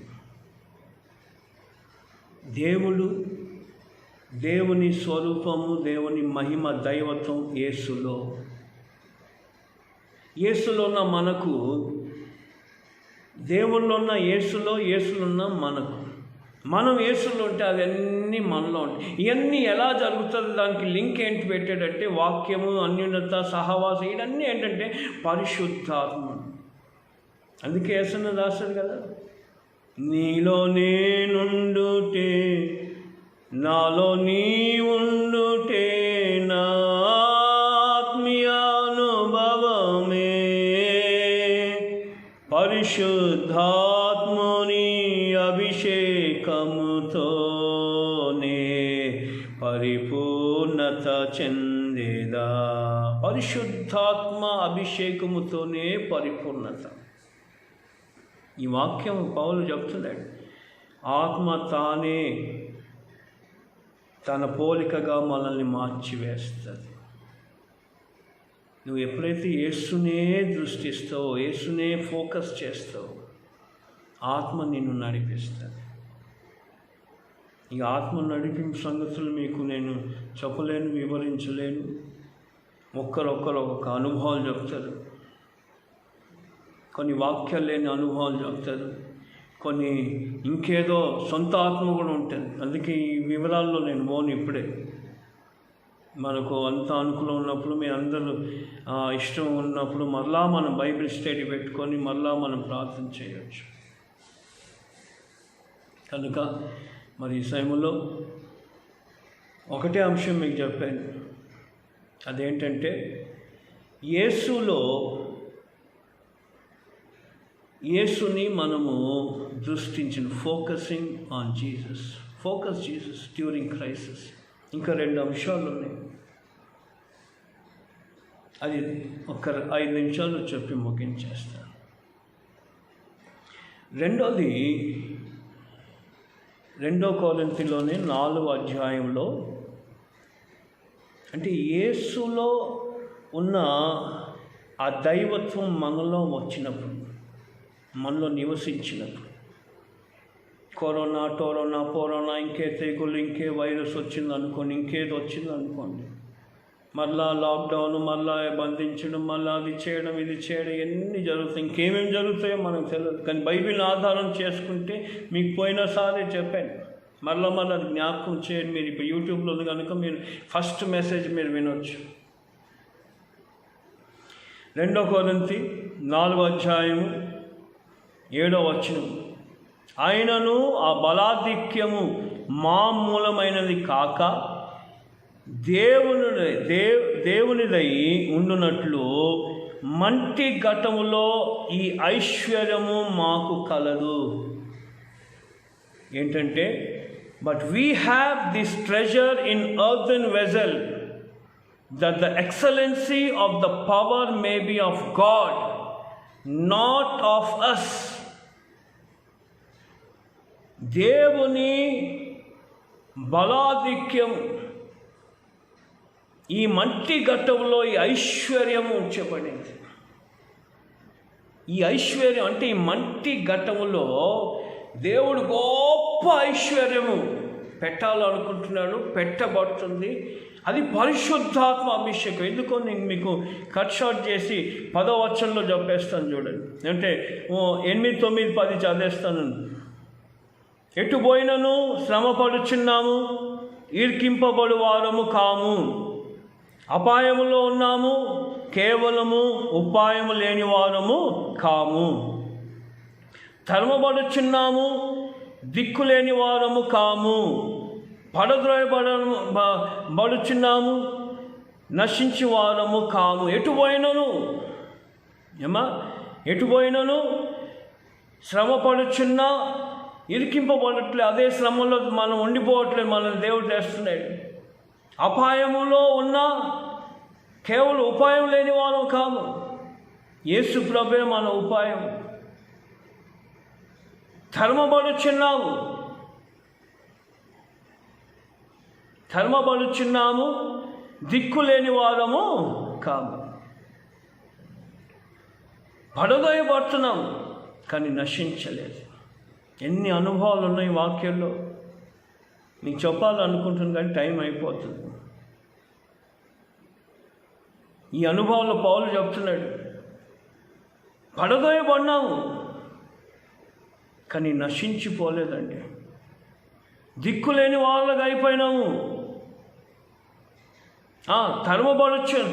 Speaker 1: దేవుని స్వరూపము, దేవుని మహిమ, దైవత్వం యేసులో. యేసులో ఉన్న మనకు, దేవుల్లో ఉన్న యేసులో, యేసులో ఉన్న మనకు. మనం యేసులో ఉంటే అవన్నీ మనలో ఉంటాయి. ఇవన్నీ ఎలా జరుగుతుంది, దానికి లింక్ ఏంటి పెట్టాడంటే వాక్యము, అన్యోన్యత, సహవాసం, ఇవన్నీ ఏంటంటే పరిశుద్ధాత్మ. అందుకే యేసన్న రాశాడు కదా, నీలో నేనుండుటే, నాలో నీ ఉండుటే నా ఆత్మీయానుభవమే, పరిశుద్ధాత్ముని అభిషేకముతోనే పరిపూర్ణత చెందేదా. పరిశుద్ధాత్మ అభిషేకముతోనే పరిపూర్ణత. ఈ వాక్యం పౌలు చెప్తున్నాడు. ఆత్మ తానే తన పోలికగా మనల్ని మార్చివేస్తుంది. నువ్వు ఎప్పుడైతే యేసునే దృష్టిస్తావో, యేసునే ఫోకస్ చేస్తావో, ఆత్మ నిన్ను నడిపిస్తుంది. ఈ ఆత్మ నడిపింపు సంగతులు మీకు నేను చెప్పలేను, వివరించలేను. ఒక్కరొక్కరు ఒక్కొక్క అనుభవాలు చెప్తారు, కొన్ని వాక్యాలు లేని అనుభవాలు చెప్తారు, కొన్ని ఇంకేదో సొంత ఆత్మ కూడా ఉంటుంది. అందుకే ఈ వివరాల్లో నేను పోను. ఇప్పుడే మనకు అంత అనుకూలం ఉన్నప్పుడు, మీ అందరూ ఇష్టం ఉన్నప్పుడు మరలా మనం బైబిల్ స్టడీ పెట్టుకొని మరలా మనం ప్రార్థన చేయవచ్చు. కనుక మరి ఈ సమయంలో ఒకటే అంశం మీకు చెప్పాను. అదేంటంటే యేసుని మనము దృష్టించిన, focusing on Jesus, focus Jesus during crisis. ఇంకా 2 అంశాలు ఉన్నాయి, అది ఒక 5 నిమిషాలు చెప్పి ముగించేస్తాను. రెండోది 2 కొరింథీలోని 4వ అధ్యాయంలో, అంటే యేసులో ఉన్న ఆ దైవత్వం మనలో వచ్చినప్పుడు, మనలో నివసించినప్పుడు, కరోనా ఇంకే తెగులు, ఇంకే వైరస్ వచ్చింది అనుకోండి, ఇంకేది వచ్చింది అనుకోండి, మళ్ళా లాక్డౌన్, మళ్ళా బంధించడం, మళ్ళీ అది చేయడం, ఇది చేయడం, ఎన్ని జరుగుతాయి, ఇంకేమేమి జరుగుతాయో మనకు తెలియదు. కానీ బైబిల్ ఆధారం చేసుకుంటే మీకు పోయినసారి చెప్పాను, మళ్ళీ అది జ్ఞాపకం చేయండి. మీరు ఇప్పుడు యూట్యూబ్లో ఉంది కనుక మీరు ఫస్ట్ మెసేజ్ మీరు వినొచ్చు. 2 కొరింథీ 4వ అధ్యాయము 7వ వచనం, ఆయనను ఆ బలాధిక్యము మా మూలమైనది కాక దేవునిదై ఉండునట్లు మంటి ఘటములో ఈ ఐశ్వర్యము మాకు కలదు. ఏంటంటే, but we have this treasure in earthen vessel, that the excellency of the power may be of God, not of us. దేవుని బలాధిక్యం ఈ మంటి ఘట్టంలో ఈ ఐశ్వర్యము ఉంచబడింది. ఈ ఐశ్వర్యం అంటే ఈ మంటి ఘట్టములో దేవుడు గొప్ప ఐశ్వర్యము పెట్టాలనుకుంటున్నాడు, పెట్టబడుతుంది. అది పరిశుద్ధాత్మ అభిషేకం. ఎందుకో నేను మీకు కట్ షార్ట్ చేసి 10వ వచనంలో చెప్పేస్తాను చూడండి. అంటే 8, 9, 10 చదివేస్తాను. ఎటు పోయినను శ్రమపడుచున్నాము, ఇరికింపబడు వారము కాము, అపాయములో ఉన్నాము, కేవలము ఉపాయము లేని వారము కాము, తరమబడుచున్నాము, దిక్కులేని వారము కాము, పడద్రోయబడుచున్నాము, నశించి వారము కాము. ఎటు పోయినను శ్రమపడుచున్నా ఇరికింపబడట్లే, అదే శ్రమలో మనం ఉండిపోవట్లేదు, మనల్ని దేవుడు చేస్తున్నాడు. అపాయములో ఉన్నా కేవలం ఉపాయం లేని వారం కాము. యేసు ప్రభువే మన ఉపాయం. ధర్మబడుచున్నాము, దిక్కు లేని వారము కాము. పడదోయబడుతున్నాము కానీ నశించలేదు. ఎన్ని అనుభవాలు ఉన్నాయి వాక్యంలో, మీకు చెప్పాలనుకుంటున్నాను కానీ టైం అయిపోతుంది. ఈ అనుభవంలో పౌలు చెప్తున్నాడు, పడదోయబడినాము, కానీ నశించిపోలేదండి. దిక్కులేని వాళ్ళగా అయిపోయినాము.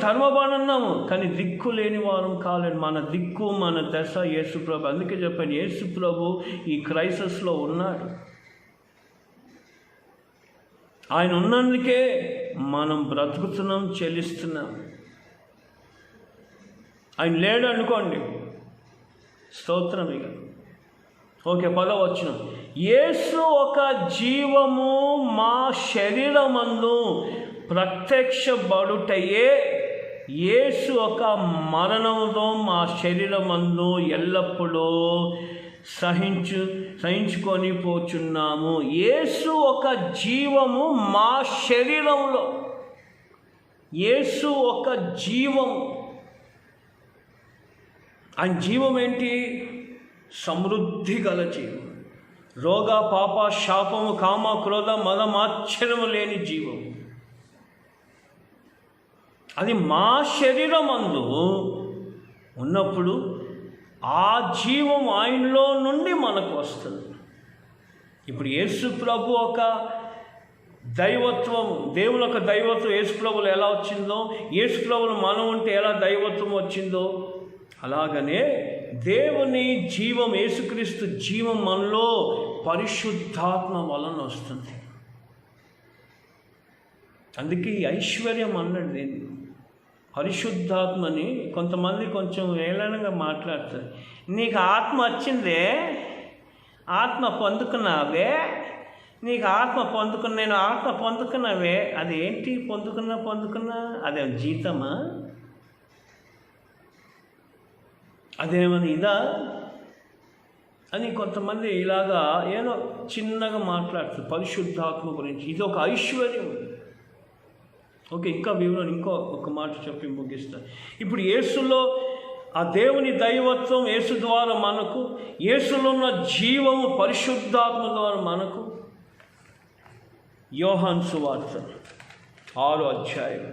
Speaker 1: తరమబడన్నాము, కానీ దిక్కు లేని వారం కాలేదు. మన దిక్కు, మన దశ యేసుప్రభు. అందుకే చెప్పాను, యేసుప్రభు ఈ క్రైసిస్లో ఉన్నాడు. ఆయన ఉన్నందుకే మనం బ్రతుకుతున్నాం, చెల్లిస్తున్నాం. ఆయన లేడు అనుకోండి, స్తోత్రం. ఇక ఓకే, 10వ వచనం. యేసు ఒక జీవము మా శరీరమందు ప్రత్యక్షపడుటయే, యేసు ఒక మరణంలో మా శరీరమందు ఎల్లప్పుడూ సహించుకొని పోచున్నాము. యేసు ఒక జీవము మా శరీరంలో. యేసు ఒక జీవము. ఆయన జీవం ఏంటి? సమృద్ధి గల జీవం. రోగ, పాప, శాపము, కామ, క్రోధ, మదమాశ్చర్యము లేని జీవం. అది మా శరీరమందు ఉన్నప్పుడు ఆ జీవం ఆయనలో నుండి మనకు వస్తుంది. ఇప్పుడు యేసు ప్రభు ఒక దైవత్వం, దేవుని యొక్క దైవత్వం యేసు ప్రభువులో ఎలా వచ్చిందో, యేసు ప్రభువులో మనం ఉంటే ఎలా దైవత్వం వచ్చిందో, అలాగనే దేవుని జీవం, యేసుక్రీస్తు జీవం మనలో పరిశుద్ధాత్మ వలన వస్తుంది. అందుకే ఈ ఐశ్వర్యం అన్నది పరిశుద్ధాత్మని కొంతమంది కొంచెం ఏళనగా మాట్లాడతారు. నీకు ఆత్మ వచ్చిందే, ఆత్మ పొందుకున్నావే, నీకు ఆత్మ పొందుకున్నా, నేను ఆత్మ పొందుకున్నావే. అది ఏంటి? పొందుకున్నా అదే జీతమా? అదేమని ఇదా అని కొంతమంది ఇలాగా ఏదో చిన్నగా మాట్లాడుతారు పరిశుద్ధాత్మ గురించి. ఇది ఒక ఐశ్వర్యం. ఓకే, ఇంకా వివరణ ఒక మాట చెప్పి ముగిస్తాను. ఇప్పుడు యేసులో ఆ దేవుని దైవత్వం యేసు ద్వారా మనకు, యేసులో ఉన్న జీవము పరిశుద్ధాత్మ ద్వారా మనకు. యోహాను సువార్త 6వ అధ్యాయం.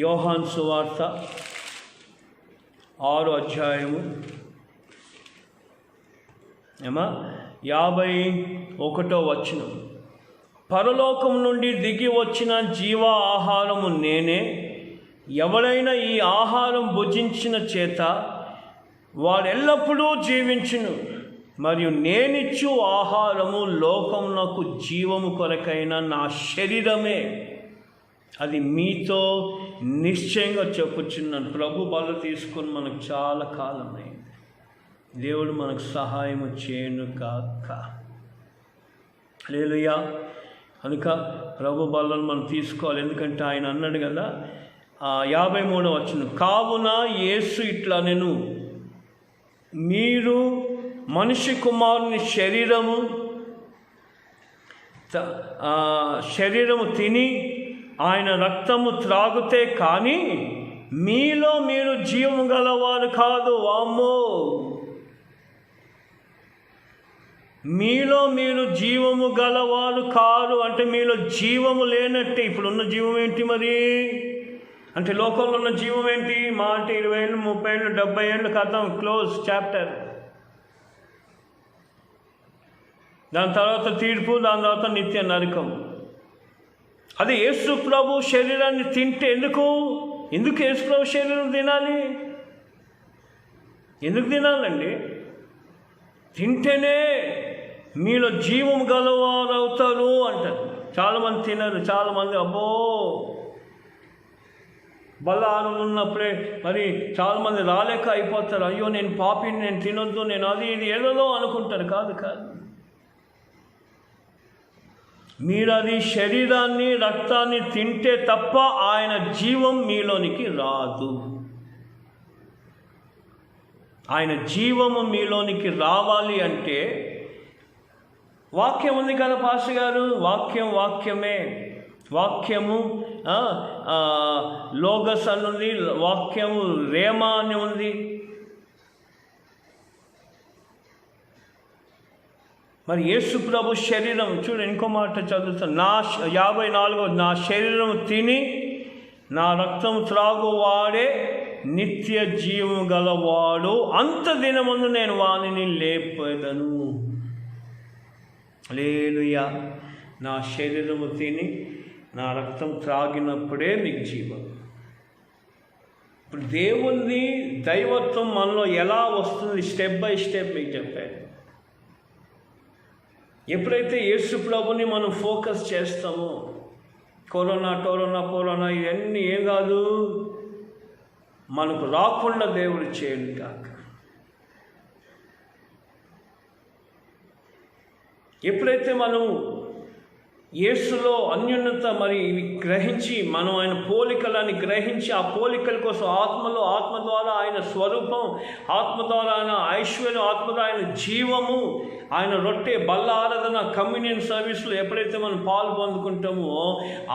Speaker 1: యోహాను సువార్త 6వ అధ్యాయము 51వ వచనం. పరలోకం నుండి దిగి వచ్చిన జీవ ఆహారము నేనే. ఎవడైనా ఈ ఆహారం భుజించిన చేత వాడెల్లప్పుడూ జీవించును. మరియు నేనిచ్చు ఆహారము లోకమునకు జీవము కొరకైన నా శరీరమే. అది మీతో నిశ్చయంగా చెప్పుచున్నాను. ప్రభు బల తీసుకొని మనకు చాలా కాలమైంది. దేవుడు మనకు సహాయము చేయను కాక. హల్లెలూయా. కనుక ప్రభు బలను మనం తీసుకోవాలి. ఎందుకంటే ఆయన అన్నాడు కదా, 53వ వచనం. కావున యేసు ఇట్లా నేను, మీరు మనిషి కుమారుని శరీరము తిని ఆయన రక్తము త్రాగితే కానీ మీలో మీరు జీవము గలవారు కాదు. వామ్మో, మీలో మీరు జీవము గలవారు కారు అంటే మీలో జీవము లేనట్టే. ఇప్పుడున్న జీవం ఏంటి మరి? అంటే లోకంలో ఉన్న జీవం ఏంటి? మా అంటే 20 ఏళ్ళు, 30 ఏళ్ళు, 70 ఏళ్ళు కథం, క్లోజ్ చాప్టర్. దాని తర్వాత తీర్పు, దాని తర్వాత నిత్య నరకం. అది యేసు ప్రభు శరీరాన్ని తింటే ఎందుకు యేసు ప్రభు శరీరం తినాలి? ఎందుకు తినాలండి? తింటేనే మీలో జీవం గలవారు అవుతారు అంటారు. చాలామంది తినరు. చాలామంది అబ్బో బల్ల ఆనందున్నప్పుడే మరి చాలామంది రాలేక అయిపోతారు. అయ్యో నేను పాపిని, నేను తినొద్దు, నేను అది ఇది ఏదో అనుకుంటారు. కాదు. మీరు అది శరీరాన్ని, రక్తాన్ని తింటే తప్ప ఆయన జీవం మీలోనికి రాదు. ఆయన జీవము మీలోనికి రావాలి అంటే వాక్యం ఉంది కదా పాస్టర్ గారు. వాక్యమే. వాక్యము లోగస్ అని ఉంది, వాక్యము రేమా అని ఉంది. మరి యేసు ప్రభు శరీరం చూడండి, ఇంకో మాట చదువుతాను. 54 నా శరీరం తిని నా రక్తం త్రాగువాడే నిత్య జీవము గలవాడు, అంత దినముందు నేను వానిని లేపెదను. హల్లెలూయా. నా శరీరము తిని నా రక్తం త్రాగినప్పుడే మీకు జీవం. ఇప్పుడు దేవుని దైవత్వం మనలో ఎలా వస్తుంది స్టెప్ బై స్టెప్ మీకు చెప్పాను. ఎప్పుడైతే యేసు ప్రభుని మనం ఫోకస్ చేస్తామో, కరోనా ఇవన్నీ ఏం కాదు, మనకు రాకుండా దేవుడు చేయడు కాక. ఎప్పుడైతే మనం యేసులో అన్యోన్యత మరి గ్రహించి మనం ఆయన పోలికలని గ్రహించి ఆ పోలికల కోసం ఆత్మ ద్వారా ఆయన స్వరూపం, ఆత్మ ద్వారా ఆయన ఐశ్వర్యం, ఆత్మ ద్వారా ఆయన జీవము, ఆయన రొట్టె బల్ల ఆరాధన కమ్యూనియన్ సర్వీస్లో ఎప్పుడైతే మనం పాలు పొందుకుంటామో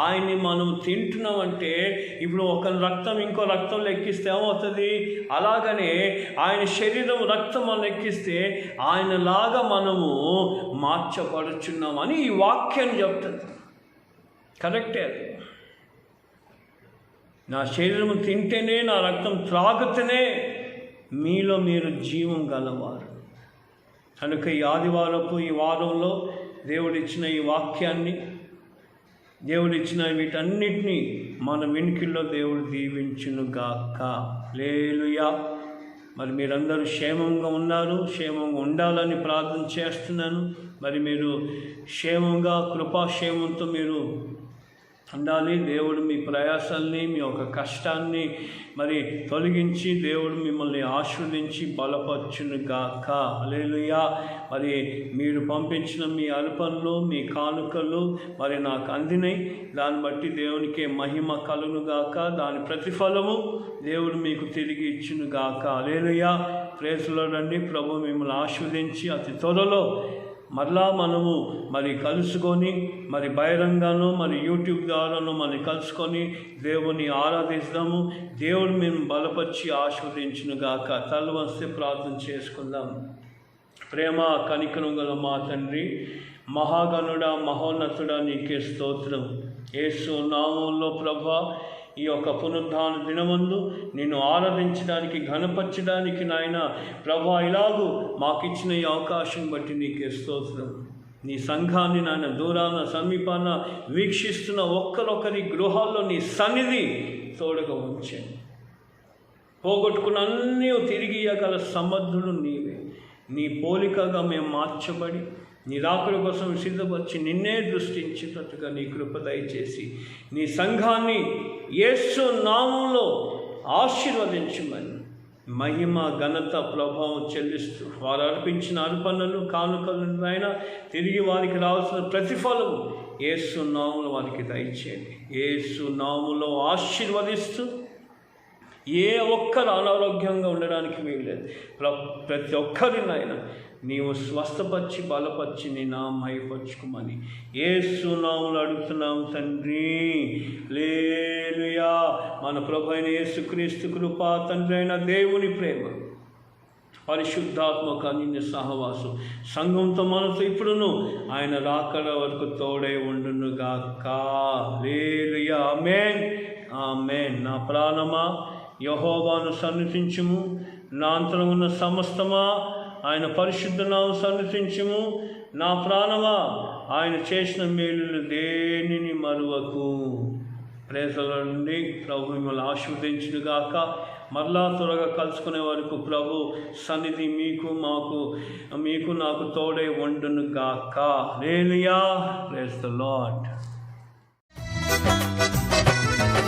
Speaker 1: ఆయన్ని మనం తింటున్నామంటే, ఇప్పుడు ఒక రక్తం ఇంకో రక్తంలో ఎక్కిస్తే ఏమవుతుంది? అలాగనే ఆయన శరీరం రక్తం మనం ఎక్కిస్తే ఆయనలాగా మనము మార్చబడుచున్నామని ఈ వాక్యం చెప్తుంది. కరెక్టే. అది నా శరీరం తింటేనే, నా రక్తం త్రాగితేనే మీలో మీరు జీవం గలవారు. కనుక ఈ ఆదివారపు ఈ వారంలో దేవుడిచ్చిన ఈ వాక్యాన్ని, దేవుడిచ్చిన వీటన్నిటినీ మన వెనుకల్లో దేవుడు దీవించునుగాక. హల్లెలూయా. మరి మీరందరూ క్షేమంగా ఉన్నారు, క్షేమంగా ఉండాలని ప్రార్థన చేస్తున్నాను. మరి మీరు క్షేమంగా కృపాక్షేమంతో మీరు ఉండాలి. దేవుడు మీ ప్రయాసాల్ని, మీ యొక్క కష్టాన్ని మరి తొలగించి దేవుడు మిమ్మల్ని ఆశీర్వదించి బలపరచునుగాక. హల్లెలూయా. మరి మీరు పంపించిన మీ అర్పణలు, మీ కానుకలు మరి నాకు అందినాయి. దాన్ని బట్టి దేవునికే మహిమ కలుగునుగాక. దాని ప్రతిఫలము దేవుడు మీకు తిరిగి ఇచ్చునుగాక. హల్లెలూయా. Praise the Lord. ప్రభు మిమ్మల్ని ఆశీర్వదించి అతి త్వరలో మరలా మనము మరి కలుసుకొని మరి బహిరంగాను మరి యూట్యూబ్ ద్వారాను మరి కలుసుకొని దేవుని ఆరాధిస్తాము. దేవుడు మేము బలపరిచి ఆశీర్వదించునుగాక. తల వంచి ప్రార్థన చేసుకుందాం. ప్రేమ కనికరం గల మా తండ్రి, మహాగణుడా, మహోన్నతుడా, నీకే స్తోత్రం. యేసు నామములో ప్రభా, ఈ యొక్క పునరుద్ధాన దినమందు నిన్ను ఆరాధించడానికి, ఘనపరచడానికి నాయన ప్రభా ఇలాగూ మాకు ఇచ్చిన ఈ అవకాశం బట్టి నీకే స్తోత్రం. నీ సంఘాన్ని నాయన దూరాన సమీపాన వీక్షిస్తున్న ఒక్కరొకరి గృహాల్లో నీ సన్నిధి తోడుగా ఉంచాను. పోగొట్టుకున్న అన్నీ తిరిగి ఇయ్యగల సమర్థుడు నీవే. నీ పోలికగా మేము మార్చబడి నీ రాకడ కోసం సిద్ధపరిచి నిన్నే దృష్టించినట్టుగా నీ కృప దయచేసి నీ సంఘాన్ని యేసు నామంలో ఆశీర్వదించమని మహిమ ఘనత ప్రభావం చెల్లిస్తూ వారు అర్పించిన అర్పణలు కానుకలను అయినా తిరిగి వారికి రావాల్సిన ప్రతిఫలం యేసు నామంలో వారికి దయచేయండి. యేసు నామంలో ఆశీర్వదిస్తూ ఏ ఒక్కరు అనారోగ్యంగా ఉండడానికి వీల్లేదు. ప్రతి ఒక్కరినైనా నీవు స్వస్థపరిచి బలపరిచి నీ నామయపరుచుకోమని యేసు నామములో అడుగుతున్నాం తండ్రి. హల్లెలూయా. మన ప్రభు అయిన యేసుక్రీస్తు కృప, తండ్రి అయిన దేవుని ప్రేమ, పరిశుద్ధాత్మక అన్యోన్య సహవాసం సంఘంతో మనతో ఇప్పుడును ఆయన రాకడ వరకు తోడై ఉండునుగాక. హల్లెలూయా. ఆమేన్, ఆమేన్. నా ప్రాణమా యెహోవాను సన్నిధించుము, నా అంతరమున్న సమస్తమా ఆయన పరిశుద్ధ నామమును సన్నిధించుము. నా ప్రాణమా ఆయన చేసిన మేలులు దేనిని మరువకు. ప్రేసల నుండి ప్రభు మిమ్మల్ని ఆశీర్వదించునుగాక. మరలా త్వరగా కలుసుకునే వరకు ప్రభు సన్నిధి మీకు నాకు తోడై ఉండునుగాక. హల్లెలూయా. Praise the Lord.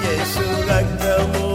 Speaker 1: యేసు రక్తము